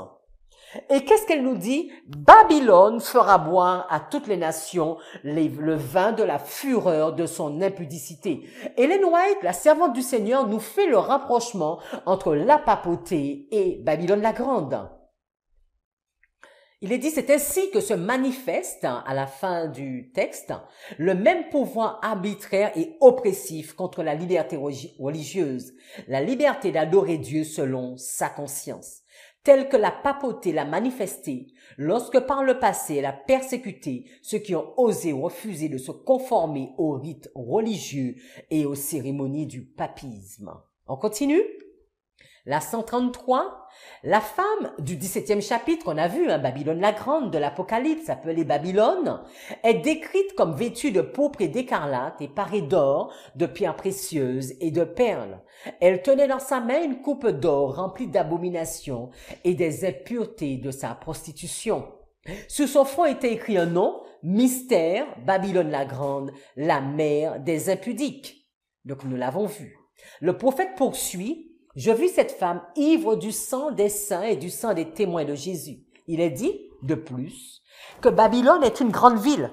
Et qu'est-ce qu'elle nous dit? Babylone fera boire à toutes les nations le vin de la fureur de son impudicité. Ellen White, la servante du Seigneur, nous fait le rapprochement entre la papauté et Babylone la Grande. Il est dit, c'est ainsi que se manifeste, à la fin du texte, le même pouvoir arbitraire et oppressif contre la liberté religieuse, la liberté d'adorer Dieu selon sa conscience, tel que la papauté l'a manifesté lorsque par le passé elle a persécuté ceux qui ont osé refuser de se conformer aux rites religieux et aux cérémonies du papisme. On continue? La 133, la femme du 17e chapitre, on a vu, Babylone la Grande de l'Apocalypse, appelée Babylone, est décrite comme vêtue de pourpre et d'écarlate et parée d'or, de pierres précieuses et de perles. Elle tenait dans sa main une coupe d'or remplie d'abominations et des impuretés de sa prostitution. Sur son front était écrit un nom, mystère, Babylone la Grande, la mère des impudiques. Donc nous l'avons vu. Le prophète poursuit, « Je vis cette femme ivre du sang des saints et du sang des témoins de Jésus. » Il est dit, de plus, que Babylone est une grande ville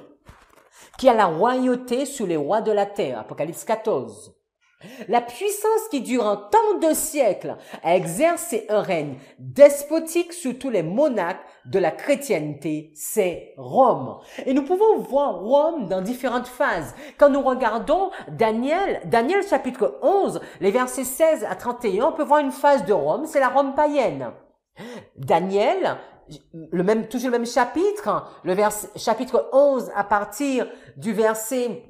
qui a la royauté sur les rois de la terre. Apocalypse 14. La puissance qui durant tant de siècles a exercé un règne despotique sur tous les monarques de la chrétienté, c'est Rome. Et nous pouvons voir Rome dans différentes phases. Quand nous regardons Daniel chapitre 11, les versets 16 à 31, on peut voir une phase de Rome, c'est la Rome païenne. Daniel, toujours le même chapitre, chapitre 11 à partir du verset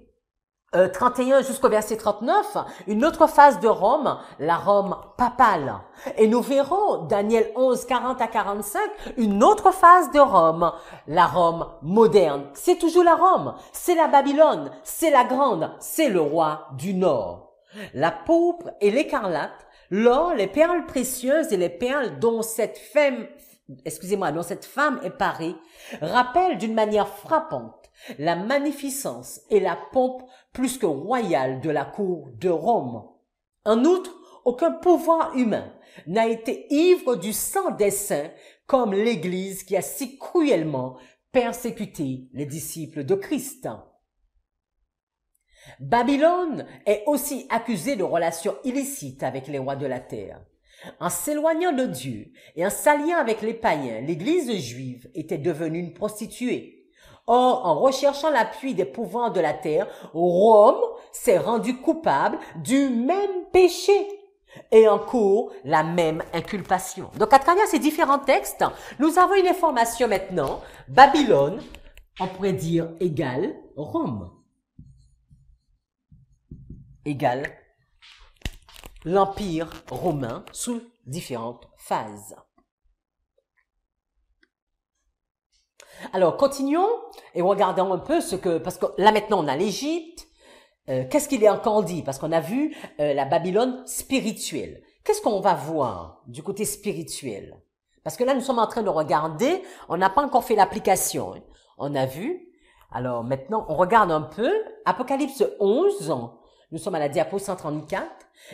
31 jusqu'au verset 39, une autre phase de Rome, la Rome papale. Et nous verrons, Daniel 11, 40 à 45, une autre phase de Rome, la Rome moderne. C'est toujours la Rome, c'est la Babylone, c'est la grande, c'est le roi du Nord. La pourpre et l'écarlate, l'or, les perles précieuses et les perles dont cette femme excusez-moi, dont cette femme est parée, rappelle d'une manière frappante la magnificence et la pompe plus que royale de la cour de Rome. En outre, aucun pouvoir humain n'a été ivre du sang des saints comme l'Église qui a si cruellement persécuté les disciples de Christ. Babylone est aussi accusée de relations illicites avec les rois de la terre. En s'éloignant de Dieu et en s'alliant avec les païens, l'Église juive était devenue une prostituée. Or, en recherchant l'appui des pouvoirs de la terre, Rome s'est rendue coupable du même péché et encourt la même inculpation. Donc, à travers ces différents textes, nous avons une information maintenant. Babylone, on pourrait dire, égale Rome. Égale l'Empire romain sous différentes phases. Alors, continuons et regardons un peu parce que là maintenant on a l'Égypte. Qu'est-ce qu'il est encore dit? Parce qu'on a vu la Babylone spirituelle. Qu'est-ce qu'on va voir du côté spirituel? Parce que là nous sommes en train de regarder, on n'a pas encore fait l'application. Hein. On a vu. Alors maintenant on regarde un peu. Apocalypse 11. Nous sommes à la diapo 134.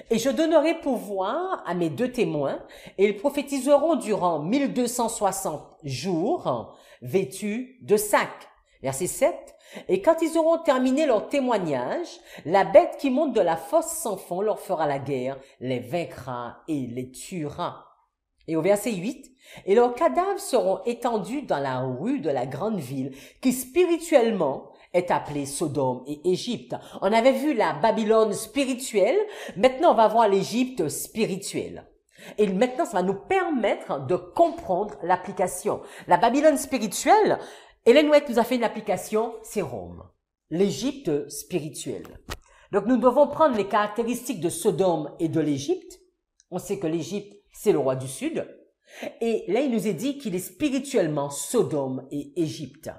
Et je donnerai pouvoir à mes deux témoins, et ils prophétiseront durant 1260 jours, vêtus de sacs. Verset 7. Et quand ils auront terminé leur témoignage, la bête qui monte de la fosse sans fond leur fera la guerre, les vaincra et les tuera. Et au verset 8, et leurs cadavres seront étendus dans la rue de la grande ville, qui spirituellement est appelée Sodome et Égypte. On avait vu la Babylone spirituelle, maintenant on va voir l'Égypte spirituelle. Et maintenant, ça va nous permettre de comprendre l'application. La Babylone spirituelle, Ellen White nous a fait une application, c'est Rome. L'Égypte spirituelle. Donc nous devons prendre les caractéristiques de Sodome et de l'Égypte. On sait que l'Égypte, c'est le roi du Sud. Et là, il nous est dit qu'il est spirituellement Sodome et Égypte.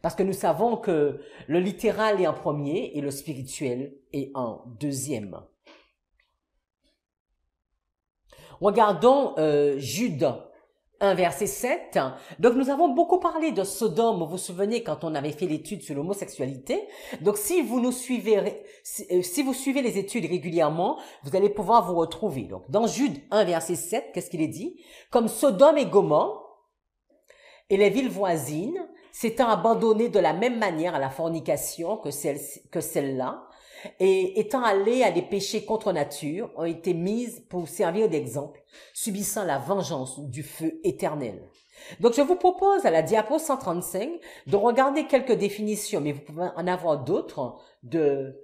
Parce que nous savons que le littéral est en premier et le spirituel est en deuxième. Regardons Jude 1, verset 7. Donc, nous avons beaucoup parlé de Sodome, vous vous souvenez, quand on avait fait l'étude sur l'homosexualité. Donc, si vous suivez les études régulièrement, vous allez pouvoir vous retrouver. Donc, dans Jude 1, verset 7, qu'est-ce qu'il est dit? Comme Sodome et Gomorrhe et les villes voisines, s'étant abandonnées de la même manière à la fornication que celle-là, et étant allées à des péchés contre nature, ont été mises pour servir d'exemple, subissant la vengeance du feu éternel. Donc, je vous propose à la diapo 135 de regarder quelques définitions, mais vous pouvez en avoir d'autres de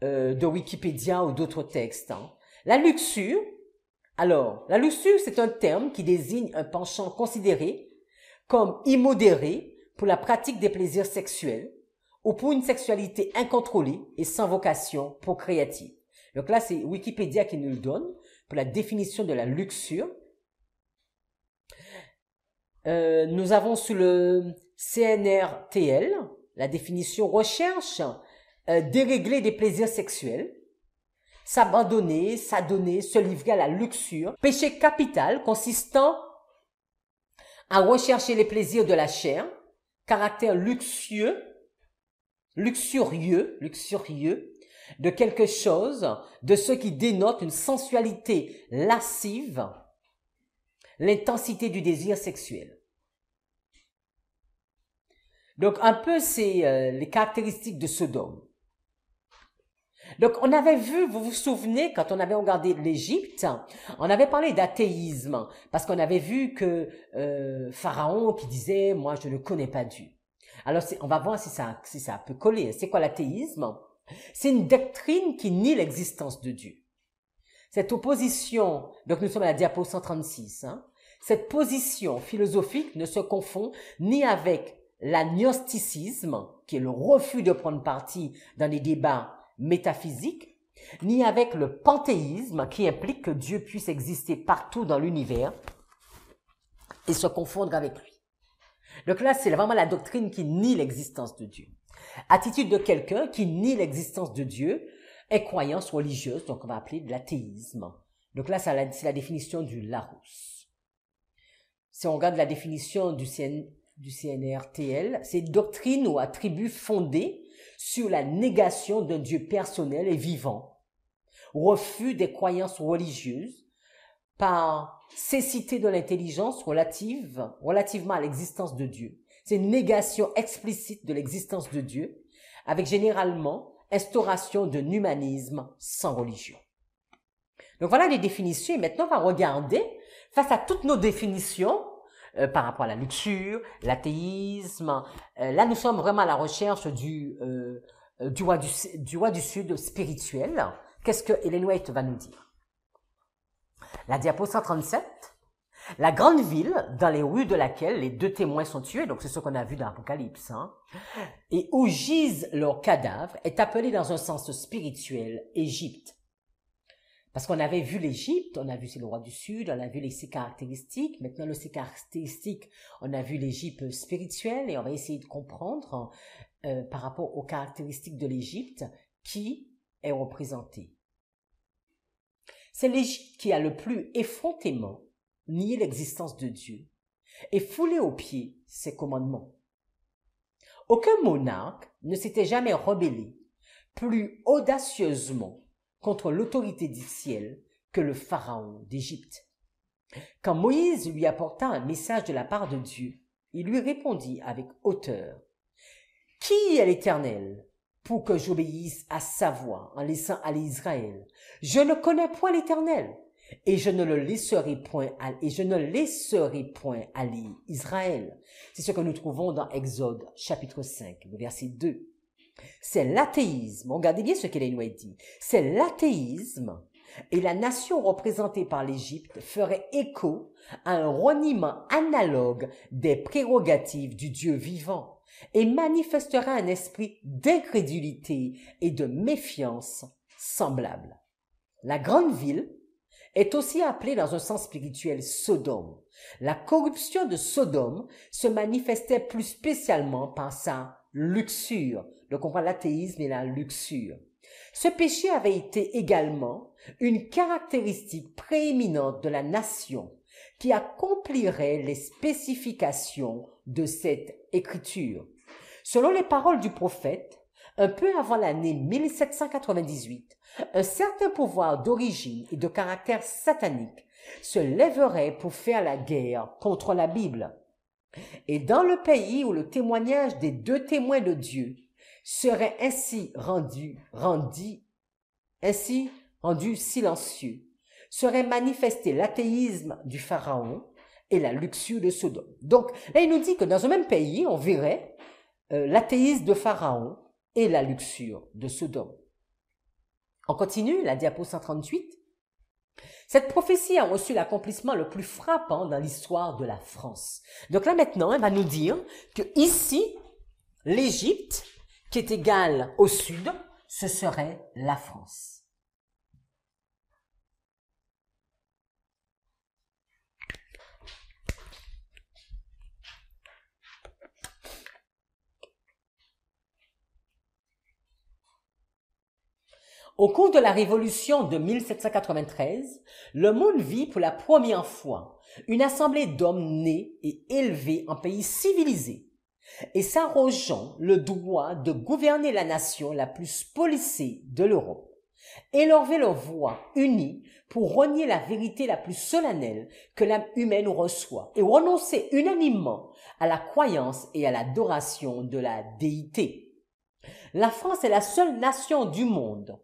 Wikipédia ou d'autres textes. Hein. La luxure. Alors, la luxure, c'est un terme qui désigne un penchant considéré comme immodéré pour la pratique des plaisirs sexuels ou pour une sexualité incontrôlée et sans vocation procréative. Donc là, c'est Wikipédia qui nous le donne pour la définition de la luxure. Nous avons sous le CNRTL la définition recherche dérégler des plaisirs sexuels, s'abandonner, s'adonner, se livrer à la luxure, péché capital consistant à rechercher les plaisirs de la chair, caractère luxurieux de quelque chose, de ce qui dénote une sensualité lascive, l'intensité du désir sexuel. Donc, un peu, c'est les caractéristiques de Sodome. Donc, on avait vu, vous vous souvenez, quand on avait regardé l'Égypte, on avait parlé d'athéisme, parce qu'on avait vu que Pharaon qui disait, moi, je ne connais pas Dieu. Alors, on va voir si ça peut coller. C'est quoi l'athéisme? C'est une doctrine qui nie l'existence de Dieu. Cette opposition, donc nous sommes à la diapo 136, hein, cette position philosophique ne se confond ni avec l'agnosticisme, qui est le refus de prendre parti dans des débats métaphysiques, ni avec le panthéisme, qui implique que Dieu puisse exister partout dans l'univers et se confondre avec lui. Donc là, c'est vraiment la doctrine qui nie l'existence de Dieu. Attitude de quelqu'un qui nie l'existence de Dieu est croyance religieuse, donc on va appeler de l'athéisme. Donc là, c'est la définition du Larousse. si on regarde la définition du CNRTL, c'est une doctrine ou attribut fondé sur la négation d'un Dieu personnel et vivant, refus des croyances religieuses par cécité de l'intelligence relativement à l'existence de Dieu. C'est une négation explicite de l'existence de Dieu, avec généralement instauration d'un humanisme sans religion. Donc voilà les définitions, et maintenant on va regarder, face à toutes nos définitions, par rapport à la luxure, l'athéisme, là nous sommes vraiment à la recherche du roi du Sud spirituel. Qu'est-ce que Ellen White va nous dire? La diapo 137. La grande ville, dans les rues de laquelle les deux témoins sont tués, donc c'est ce qu'on a vu dans l'Apocalypse, et où gisent leurs cadavres, est appelée dans un sens spirituel Égypte. Parce qu'on avait vu l'Égypte, on a vu c'est le roi du Sud, on a vu ses caractéristiques, maintenant ses caractéristiques, on a vu l'Égypte spirituelle, et on va essayer de comprendre par rapport aux caractéristiques de l'Égypte qui est représentée. C'est l'Égypte qui a le plus effrontément nié l'existence de Dieu et foulé aux pieds ses commandements. Aucun monarque ne s'était jamais rebellé plus audacieusement contre l'autorité du ciel que le pharaon d'Égypte. Quand Moïse lui apporta un message de la part de Dieu, il lui répondit avec hauteur: « Qui est l'Éternel pour que j'obéisse à sa voix en laissant aller Israël? Je ne connais point l'Éternel, et je ne laisserai point aller Israël. » C'est ce que nous trouvons dans Exode chapitre 5, le verset 2. C'est l'athéisme, regardez bien ce qu'Ellen White dit, c'est l'athéisme et la nation représentée par l'Égypte ferait écho à un reniement analogue des prérogatives du Dieu vivant et manifestera un esprit d'incrédulité et de méfiance semblable. La grande ville est aussi appelée dans un sens spirituel Sodome. La corruption de Sodome se manifestait plus spécialement par sa luxure. Donc on voit l'athéisme et la luxure. Ce péché avait été également une caractéristique prééminente de la nation qui accomplirait les spécifications de cette écriture. Selon les paroles du prophète, un peu avant l'année 1798, un certain pouvoir d'origine et de caractère satanique se lèverait pour faire la guerre contre la Bible. Et dans le pays où le témoignage des deux témoins de Dieu serait ainsi rendu silencieux, serait manifesté l'athéisme du Pharaon et la luxure de Sodome. Donc là, il nous dit que dans un même pays, on verrait l'athéisme de Pharaon et la luxure de Sodome. On continue, la diapo 138. Cette prophétie a reçu l'accomplissement le plus frappant dans l'histoire de la France. Donc là maintenant, elle va nous dire que ici, l'Égypte, qui est égale au sud, ce serait la France. Au cours de la Révolution de 1793, le monde vit pour la première fois une assemblée d'hommes nés et élevés en pays civilisés et s'arrogeant le droit de gouverner la nation la plus policée de l'Europe, élever leur voix unie pour renier la vérité la plus solennelle que l'âme humaine reçoit et renoncer unanimement à la croyance et à l'adoration de la déité. La France est la seule nation du monde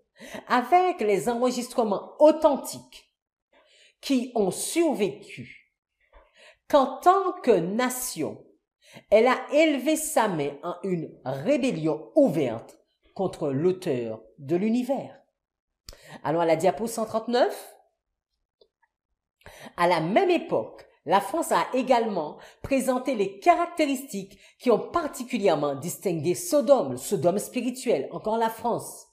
avec les enregistrements authentiques qui ont survécu, qu'en tant que nation, elle a élevé sa main en une rébellion ouverte contre l'auteur de l'univers. Allons à la diapo 139. À la même époque, la France a également présenté les caractéristiques qui ont particulièrement distingué Sodome, le Sodome spirituel, encore la France.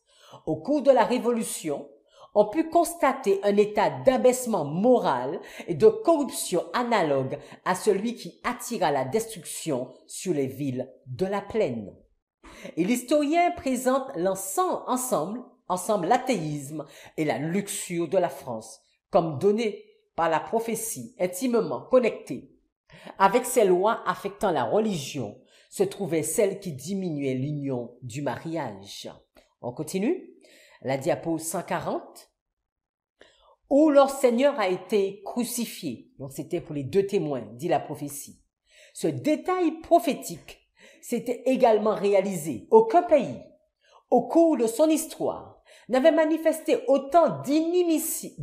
Au cours de la Révolution, on put constater un état d'abaissement moral et de corruption analogue à celui qui attira la destruction sur les villes de la plaine. Et l'historien présente ensemble l'athéisme et la luxure de la France comme données par la prophétie intimement connectées Avec ces lois affectant la religion se trouvait celle qui diminuait l'union du mariage. On continue. La diapo 140. Où leur Seigneur a été crucifié. Donc c'était pour les deux témoins, dit la prophétie. Ce détail prophétique s'était également réalisé. Aucun pays, au cours de son histoire, n'avait manifesté autant d'inimitié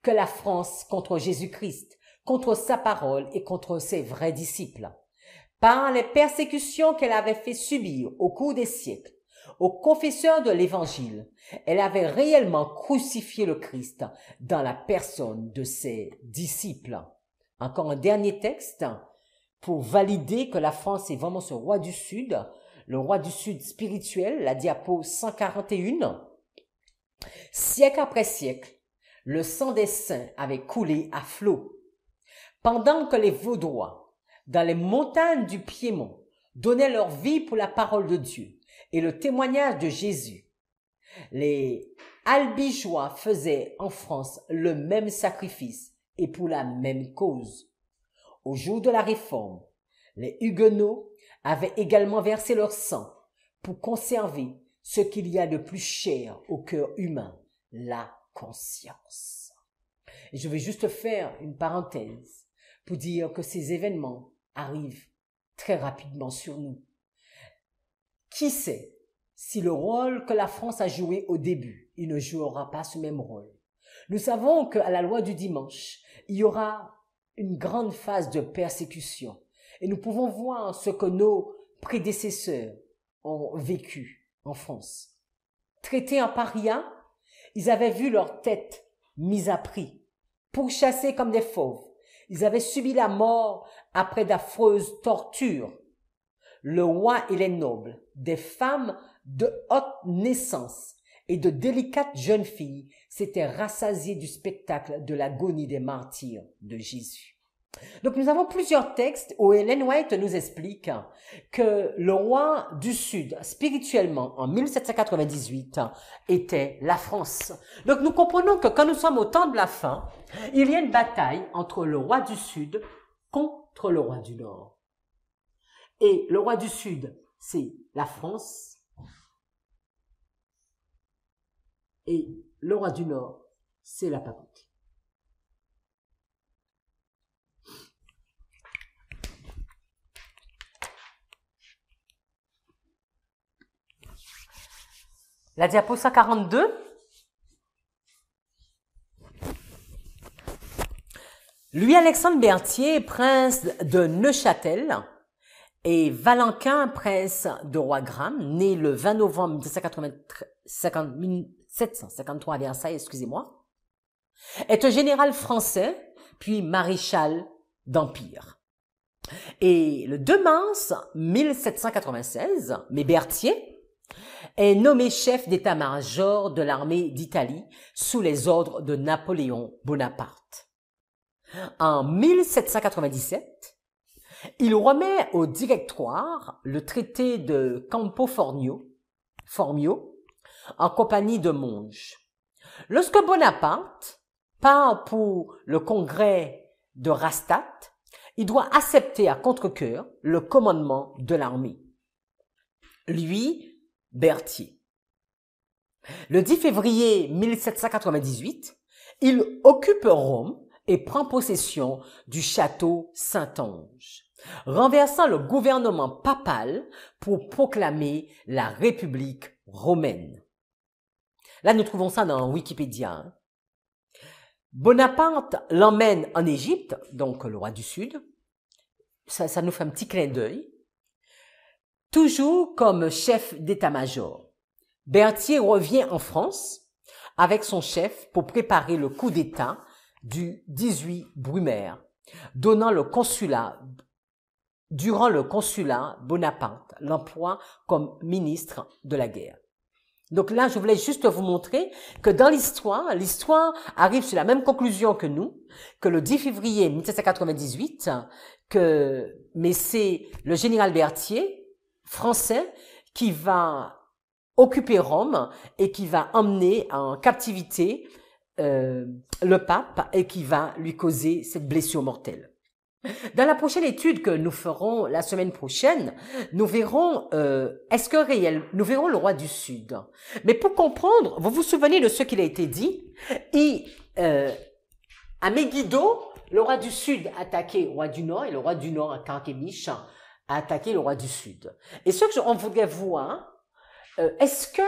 que la France contre Jésus-Christ, contre sa parole et contre ses vrais disciples. Par les persécutions qu'elle avait fait subir au cours des siècles, aux confesseurs de l'Évangile, elle avait réellement crucifié le Christ dans la personne de ses disciples. Encore un dernier texte pour valider que la France est vraiment ce roi du Sud, le roi du Sud spirituel, la diapo 141. Siècle après siècle, le sang des saints avait coulé à flot. Pendant que les Vaudois, dans les montagnes du Piémont, donnaient leur vie pour la parole de Dieu et le témoignage de Jésus, les Albigeois faisaient en France le même sacrifice et pour la même cause. Au jour de la Réforme, les Huguenots avaient également versé leur sang pour conserver ce qu'il y a de plus cher au cœur humain, la conscience. Et je vais juste faire une parenthèse pour dire que ces événements arrivent très rapidement sur nous. Qui sait si le rôle que la France a joué au début, il ne jouera pas ce même rôle. Nous savons qu'à la loi du dimanche, il y aura une grande phase de persécution. Et nous pouvons voir ce que nos prédécesseurs ont vécu en France. Traités en paria, ils avaient vu leur tête mise à prix, pourchassés comme des fauves. Ils avaient subi la mort après d'affreuses tortures. Le roi et les nobles, des femmes de haute naissance et de délicates jeunes filles s'étaient rassasiés du spectacle de l'agonie des martyrs de Jésus. Donc nous avons plusieurs textes où Ellen White nous explique que le roi du Sud, spirituellement, en 1798, était la France. Donc nous comprenons que quand nous sommes au temps de la fin, il y a une bataille entre le roi du Sud contre le roi du Nord. Et le roi du Sud, c'est la France. Et le roi du Nord, c'est la papauté. La diapo 142. Louis-Alexandre Berthier, prince de Neuchâtel, et Valenquin, prince de Roigram, né le 20 novembre 1753 à Versailles, excusez-moi, est un général français, puis maréchal d'Empire. Et le 2 mars 1796, mais Berthier est nommé chef d'état-major de l'armée d'Italie sous les ordres de Napoléon Bonaparte. En 1797, il remet au Directoire le traité de Campo Formio en compagnie de Monge. Lorsque Bonaparte part pour le congrès de Rastatt, il doit accepter à contre-cœur le commandement de l'armée. Lui, Berthier. Le 10 février 1798, il occupe Rome et prend possession du château Saint-Onge, renversant le gouvernement papal pour proclamer la République romaine. Là, nous trouvons ça dans Wikipédia. Bonaparte l'emmène en Égypte, donc le roi du Sud. Ça nous fait un petit clin d'œil. Toujours comme chef d'état-major. Berthier revient en France avec son chef pour préparer le coup d'État du 18 Brumaire, durant le consulat, Bonaparte l'emploie comme ministre de la guerre. Donc là, je voulais juste vous montrer que dans l'histoire arrive sur la même conclusion que nous, que le 10 février 1798, mais c'est le général Berthier, français, qui va occuper Rome et qui va emmener en captivité le pape et qui va lui causer cette blessure mortelle. Dans la prochaine étude que nous ferons la semaine prochaine, nous verrons nous verrons le roi du Sud. Mais pour comprendre, vous vous souvenez de ce qu'il a été dit? À Megiddo, le roi du Sud a attaqué le roi du Nord et le roi du Nord, à Carchemish, a attaqué le roi du Sud. Et ce que on voudrait voir, est-ce que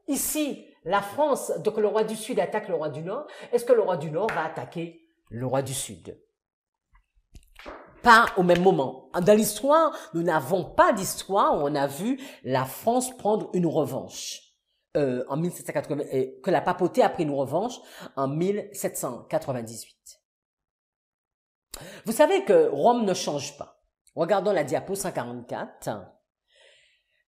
ici la France, donc le roi du Sud attaque le roi du Nord, est-ce que le roi du Nord va attaquer le roi du Sud? Pas au même moment. Dans l'histoire, nous n'avons pas d'histoire où on a vu la France prendre une revanche en 1780, que la papauté a pris une revanche en 1798. Vous savez que Rome ne change pas. Regardons la diapo 144.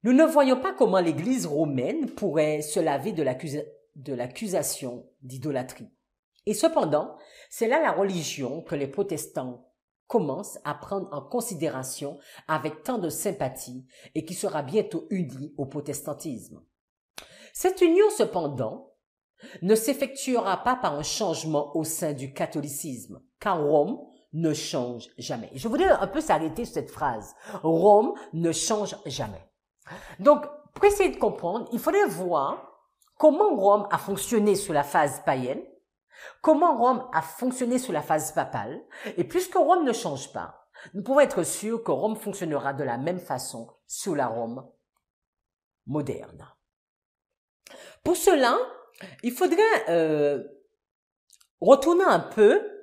Nous ne voyons pas comment l'Église romaine pourrait se laver de l'accusation d'idolâtrie. Et cependant, c'est là la religion que les protestants commence à prendre en considération avec tant de sympathie et qui sera bientôt unie au protestantisme. Cette union, cependant, ne s'effectuera pas par un changement au sein du catholicisme, car Rome ne change jamais. Je voudrais un peu s'arrêter sur cette phrase. Rome ne change jamais. Donc, pour essayer de comprendre, il faudrait voir comment Rome a fonctionné sous la phase païenne, comment Rome a fonctionné sous la phase papale, et puisque Rome ne change pas, nous pouvons être sûrs que Rome fonctionnera de la même façon sous la Rome moderne. Pour cela, il faudrait retourner un peu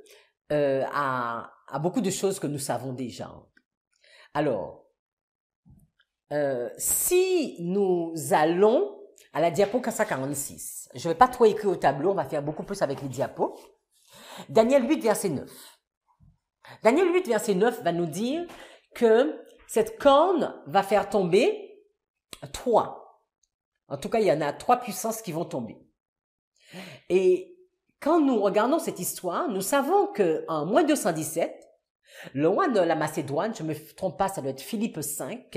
à beaucoup de choses que nous savons déjà. Alors, si nous allons à la diapo 446. Je ne vais pas trop écrire au tableau, on va faire beaucoup plus avec les diapos. Daniel 8, verset 9. Daniel 8, verset 9 va nous dire que cette corne va faire tomber 3. En tout cas, il y en a 3 puissances qui vont tomber. Et quand nous regardons cette histoire, nous savons qu'en moins 217, le roi de la Macédoine, je ne me trompe pas, ça doit être Philippe V,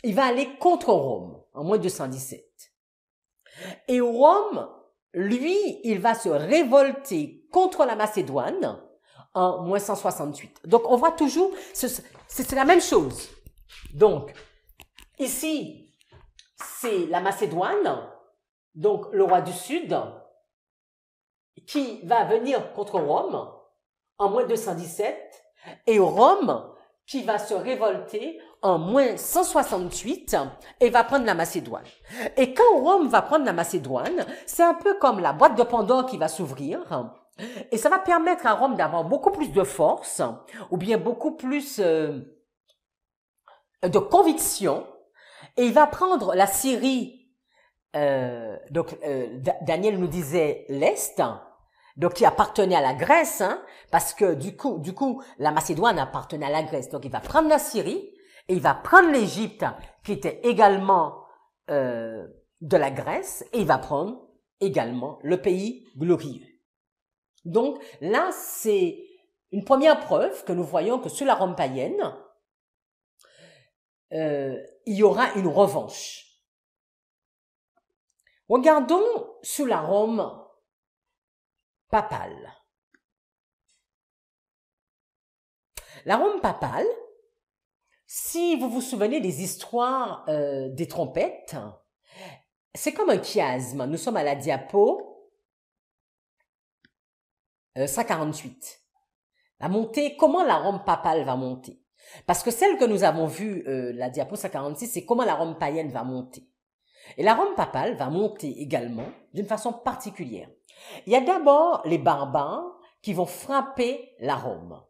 il va aller contre Rome en moins 217. Et Rome, lui, il va se révolter contre la Macédoine en moins 168. Donc, on voit toujours, c'est la même chose. Donc, ici, c'est la Macédoine, donc le roi du Sud, qui va venir contre Rome en moins 217, et Rome qui va se révolter en moins 168 et va prendre la Macédoine. Et quand Rome va prendre la Macédoine, c'est un peu comme la boîte de Pandore qui va s'ouvrir, et ça va permettre à Rome d'avoir beaucoup plus de force, ou bien beaucoup plus de conviction, et il va prendre la Syrie, Daniel nous disait l'Est, donc qui appartenait à la Grèce, parce que du coup, la Macédoine appartenait à la Grèce. Donc il va prendre la Syrie et il va prendre l'Égypte, qui était également de la Grèce, et il va prendre également le pays glorieux. Donc là, c'est une première preuve que nous voyons que sous la Rome païenne, il y aura une revanche. Regardons sous la Rome papale. La Rome papale, si vous vous souvenez des histoires des trompettes, c'est comme un chiasme. Nous sommes à la diapo 148. La montée, comment la Rome papale va monter? Parce que celle que nous avons vue, la diapo 146, c'est comment la Rome païenne va monter. Et la Rome papale va monter également d'une façon particulière. Il y a d'abord les barbares qui vont frapper la Rome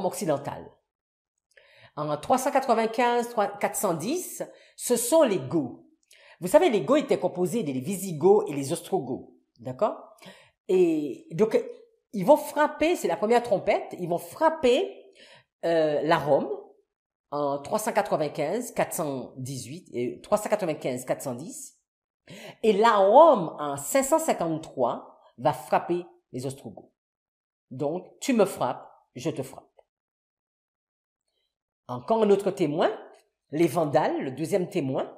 occidentale. En 395-410, ce sont les Goths. Vous savez, les Goths étaient composés des Visigoths et les Ostrogoths, d'accord? Et donc, ils vont frapper, c'est la première trompette, ils vont frapper la Rome en 395-418 et 395-410. Et la Rome, en 553, va frapper les Ostrogoths. Donc, tu me frappes, je te frappe. Encore un autre témoin, les Vandales, le deuxième témoin,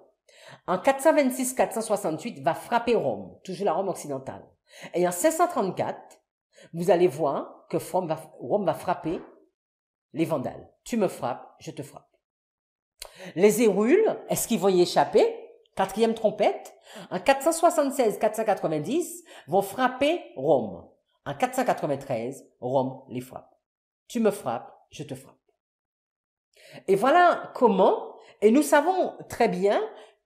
En 426-468, va frapper Rome, toujours la Rome occidentale. Et en 534, vous allez voir que Rome va frapper les Vandales. Tu me frappes, je te frappe. Les Hérules, est-ce qu'ils vont y échapper? Quatrième trompette. En 476-490, vont frapper Rome. En 493, Rome les frappe. Tu me frappes, je te frappe. Et voilà comment, et nous savons très bien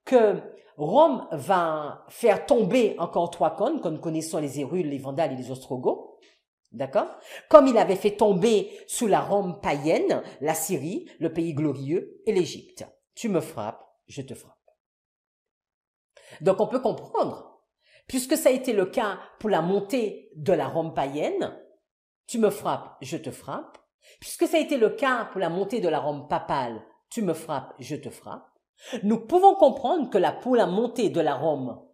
que Rome va faire tomber encore 3 cônes, que nous connaissons les Hérules, les Vandales et les Ostrogoths, d'accord? Comme il avait fait tomber sous la Rome païenne, la Syrie, le pays glorieux et l'Égypte. Tu me frappes, je te frappe. Donc on peut comprendre, puisque ça a été le cas pour la montée de la Rome païenne, tu me frappes, je te frappe, puisque ça a été le cas pour la montée de la Rome papale, tu me frappes, je te frappe, nous pouvons comprendre que pour la montée de la Rome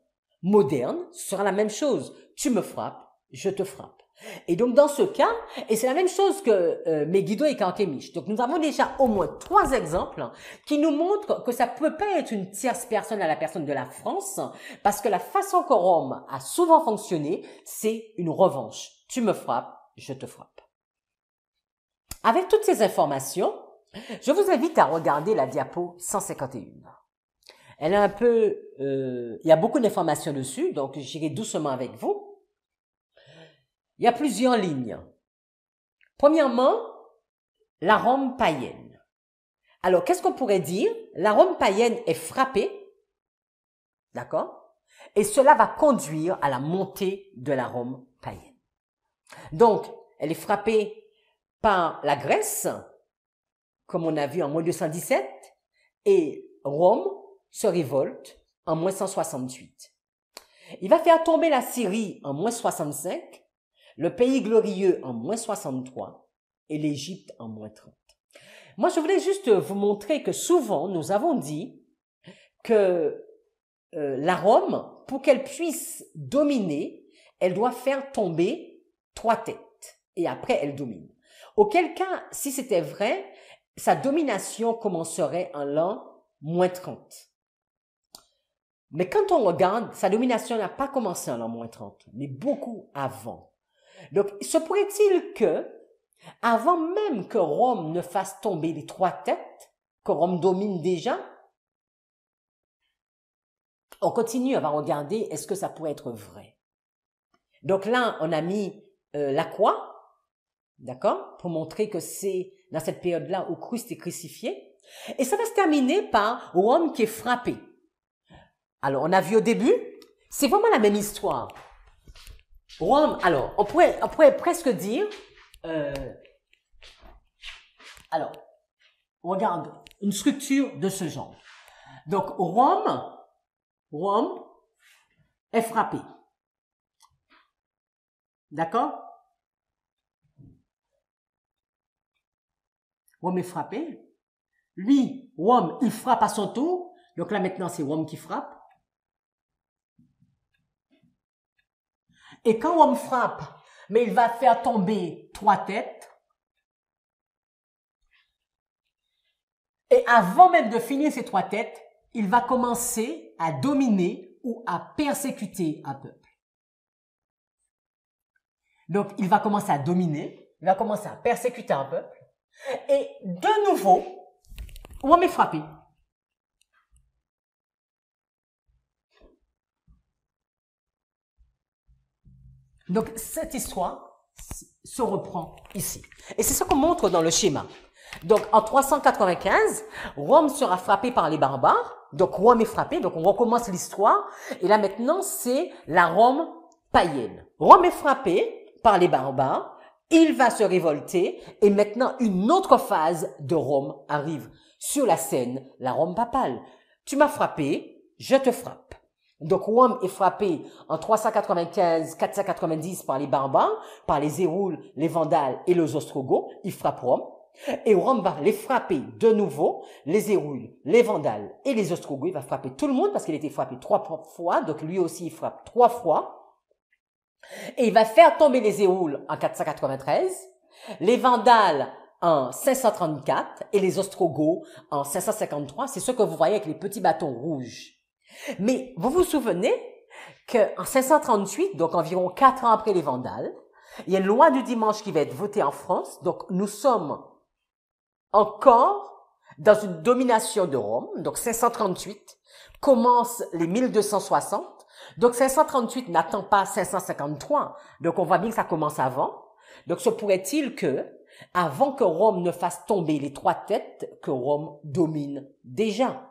moderne, ce sera la même chose. Tu me frappes, je te frappe. Et donc dans ce cas, et c'est la même chose que Megiddo et Carchemish. Donc nous avons déjà au moins 3 exemples qui nous montrent que ça peut pas être une tierce personne à la personne de la France, parce que la façon que Rome a souvent fonctionné, c'est une revanche. Tu me frappes, je te frappe. Avec toutes ces informations, je vous invite à regarder la diapo 151. Elle est un peu, il y a beaucoup d'informations dessus, donc j'irai doucement avec vous. Il y a plusieurs lignes. Premièrement, la Rome païenne. Alors, qu'est-ce qu'on pourrait dire? La Rome païenne est frappée, d'accord? Et cela va conduire à la montée de la Rome païenne. Donc, elle est frappée par la Grèce, comme on a vu en moins 217, et Rome se révolte en moins 168. Il va faire tomber la Syrie en moins 65, le pays glorieux en moins 63 et l'Égypte en moins 30. Moi, je voulais juste vous montrer que souvent, nous avons dit que la Rome, pour qu'elle puisse dominer, elle doit faire tomber 3 têtes et après elle domine. Auquel cas, si c'était vrai, sa domination commencerait en l'an moins 30. Mais quand on regarde, sa domination n'a pas commencé en l'an moins 30, mais beaucoup avant. Donc, se pourrait-il que, avant même que Rome ne fasse tomber les 3 têtes, que Rome domine déjà, on continue, on va regarder, est-ce que ça pourrait être vrai? Donc là, on a mis la croix, d'accord, pour montrer que c'est dans cette période-là où Christ est crucifié. Et ça va se terminer par Rome qui est frappé. Alors, on a vu au début, c'est vraiment la même histoire. Rome, alors, on pourrait presque dire, alors, on regarde une structure de ce genre. Donc, Rome est frappé. D'accord? Rome est frappé. Lui, Rome, il frappe à son tour. Donc là, maintenant, c'est Rome qui frappe. Et quand Rome frappe, mais il va faire tomber 3 têtes. Et avant même de finir ces 3 têtes, il va commencer à dominer ou à persécuter un peuple. Donc, il va commencer à dominer, il va commencer à persécuter un peuple. Et de nouveau, Rome est frappé. Donc, cette histoire se reprend ici. Et c'est ce qu'on montre dans le schéma. Donc, en 395, Rome sera frappée par les barbares. Donc, Rome est frappé. Donc, on recommence l'histoire. Et là, maintenant, c'est la Rome païenne. Rome est frappée par les barbares. Il va se révolter. Et maintenant, une autre phase de Rome arrive sur la scène, la Rome papale. Tu m'as frappé, je te frappe. Donc, Rome est frappé en 395-490 par les barbares, par les Hérules, les Vandales et les Ostrogoths. Il frappe Rome. Et Rome va les frapper de nouveau, les Hérules, les Vandales et les Ostrogoths. Il va frapper tout le monde parce qu'il a été frappé 3 fois. Donc, lui aussi, il frappe 3 fois. Et il va faire tomber les Hérules en 493, les Vandales en 534 et les Ostrogoths en 553. C'est ce que vous voyez avec les petits bâtons rouges. Mais vous vous souvenez qu'en 538, donc environ 4 ans après les Vandales, il y a une loi du dimanche qui va être votée en France. Donc nous sommes encore dans une domination de Rome. Donc 538 commence les 1260. Donc 538 n'attend pas 553. Donc on voit bien que ça commence avant. Donc se pourrait-il que, avant que Rome ne fasse tomber les 3 têtes, que Rome domine déjà.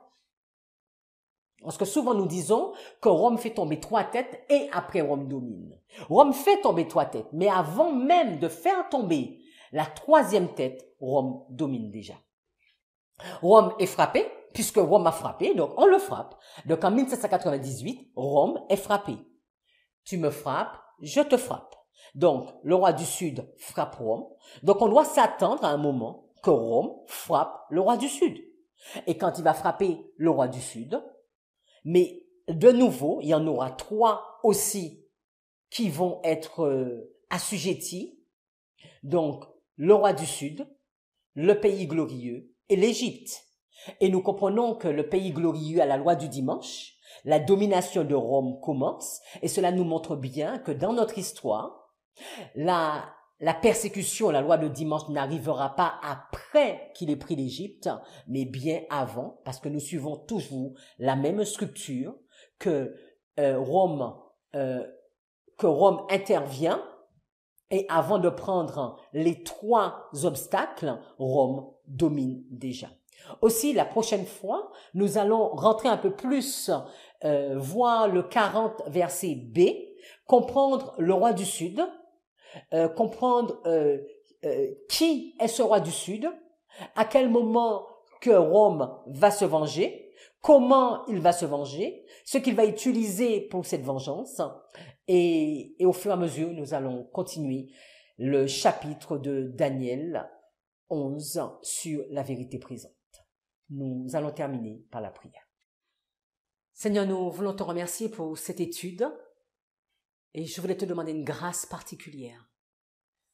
Parce que souvent nous disons que Rome fait tomber 3 têtes et après Rome domine. Rome fait tomber 3 têtes, mais avant même de faire tomber la 3e tête, Rome domine déjà. Rome est frappé, puisque Rome a frappé, donc on le frappe. Donc en 1798, Rome est frappé. Tu me frappes, je te frappe. Donc le roi du Sud frappe Rome. Donc on doit s'attendre à un moment que Rome frappe le roi du Sud. Et quand il va frapper le roi du Sud, mais de nouveau, il y en aura 3 aussi qui vont être assujettis. Donc, le roi du Sud, le pays glorieux et l'Égypte. Et nous comprenons que le pays glorieux a la loi du dimanche, la domination de Rome commence, et cela nous montre bien que dans notre histoire, la persécution, la loi de dimanche n'arrivera pas après qu'il ait pris l'Égypte, mais bien avant, parce que nous suivons toujours la même structure que Rome intervient, et avant de prendre les 3 obstacles, Rome domine déjà. Aussi, la prochaine fois, nous allons rentrer un peu plus, voir le 40 verset B, comprendre le roi du Sud, comprendre qui est ce roi du Sud, à quel moment que Rome va se venger, comment il va se venger, ce qu'il va utiliser pour cette vengeance, et au fur et à mesure, nous allons continuer le chapitre de Daniel 11 sur la vérité présente. Nous allons terminer par la prière. Seigneur, nous voulons te remercier pour cette étude, et je voulais te demander une grâce particulière,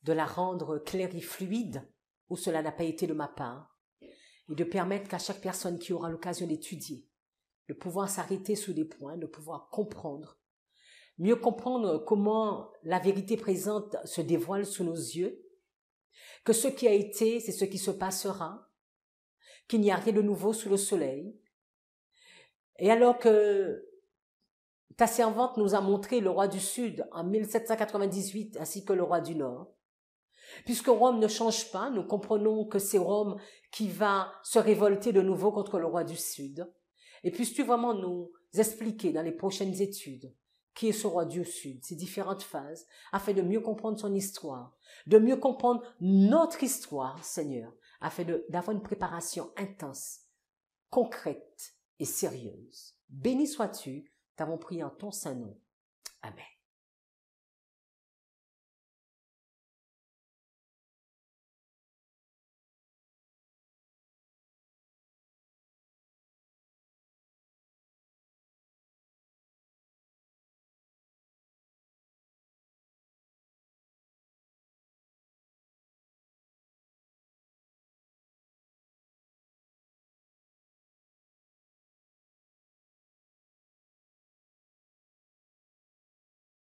de la rendre claire et fluide où cela n'a pas été de ma part, et de permettre qu'à chaque personne qui aura l'occasion d'étudier, de pouvoir s'arrêter sur des points, de pouvoir comprendre, mieux comprendre comment la vérité présente se dévoile sous nos yeux, que ce qui a été, c'est ce qui se passera, qu'il n'y a rien de nouveau sous le soleil. Et alors que ta servante nous a montré le roi du Sud en 1798 ainsi que le roi du Nord, puisque Rome ne change pas, nous comprenons que c'est Rome qui va se révolter de nouveau contre le roi du Sud. Et puisses-tu vraiment nous expliquer dans les prochaines études qui est ce roi du Sud, ses différentes phases, afin de mieux comprendre son histoire, de mieux comprendre notre histoire, Seigneur, afin d'avoir une préparation intense, concrète et sérieuse. Béni sois-tu, t'avons prié en ton saint nom. Amen.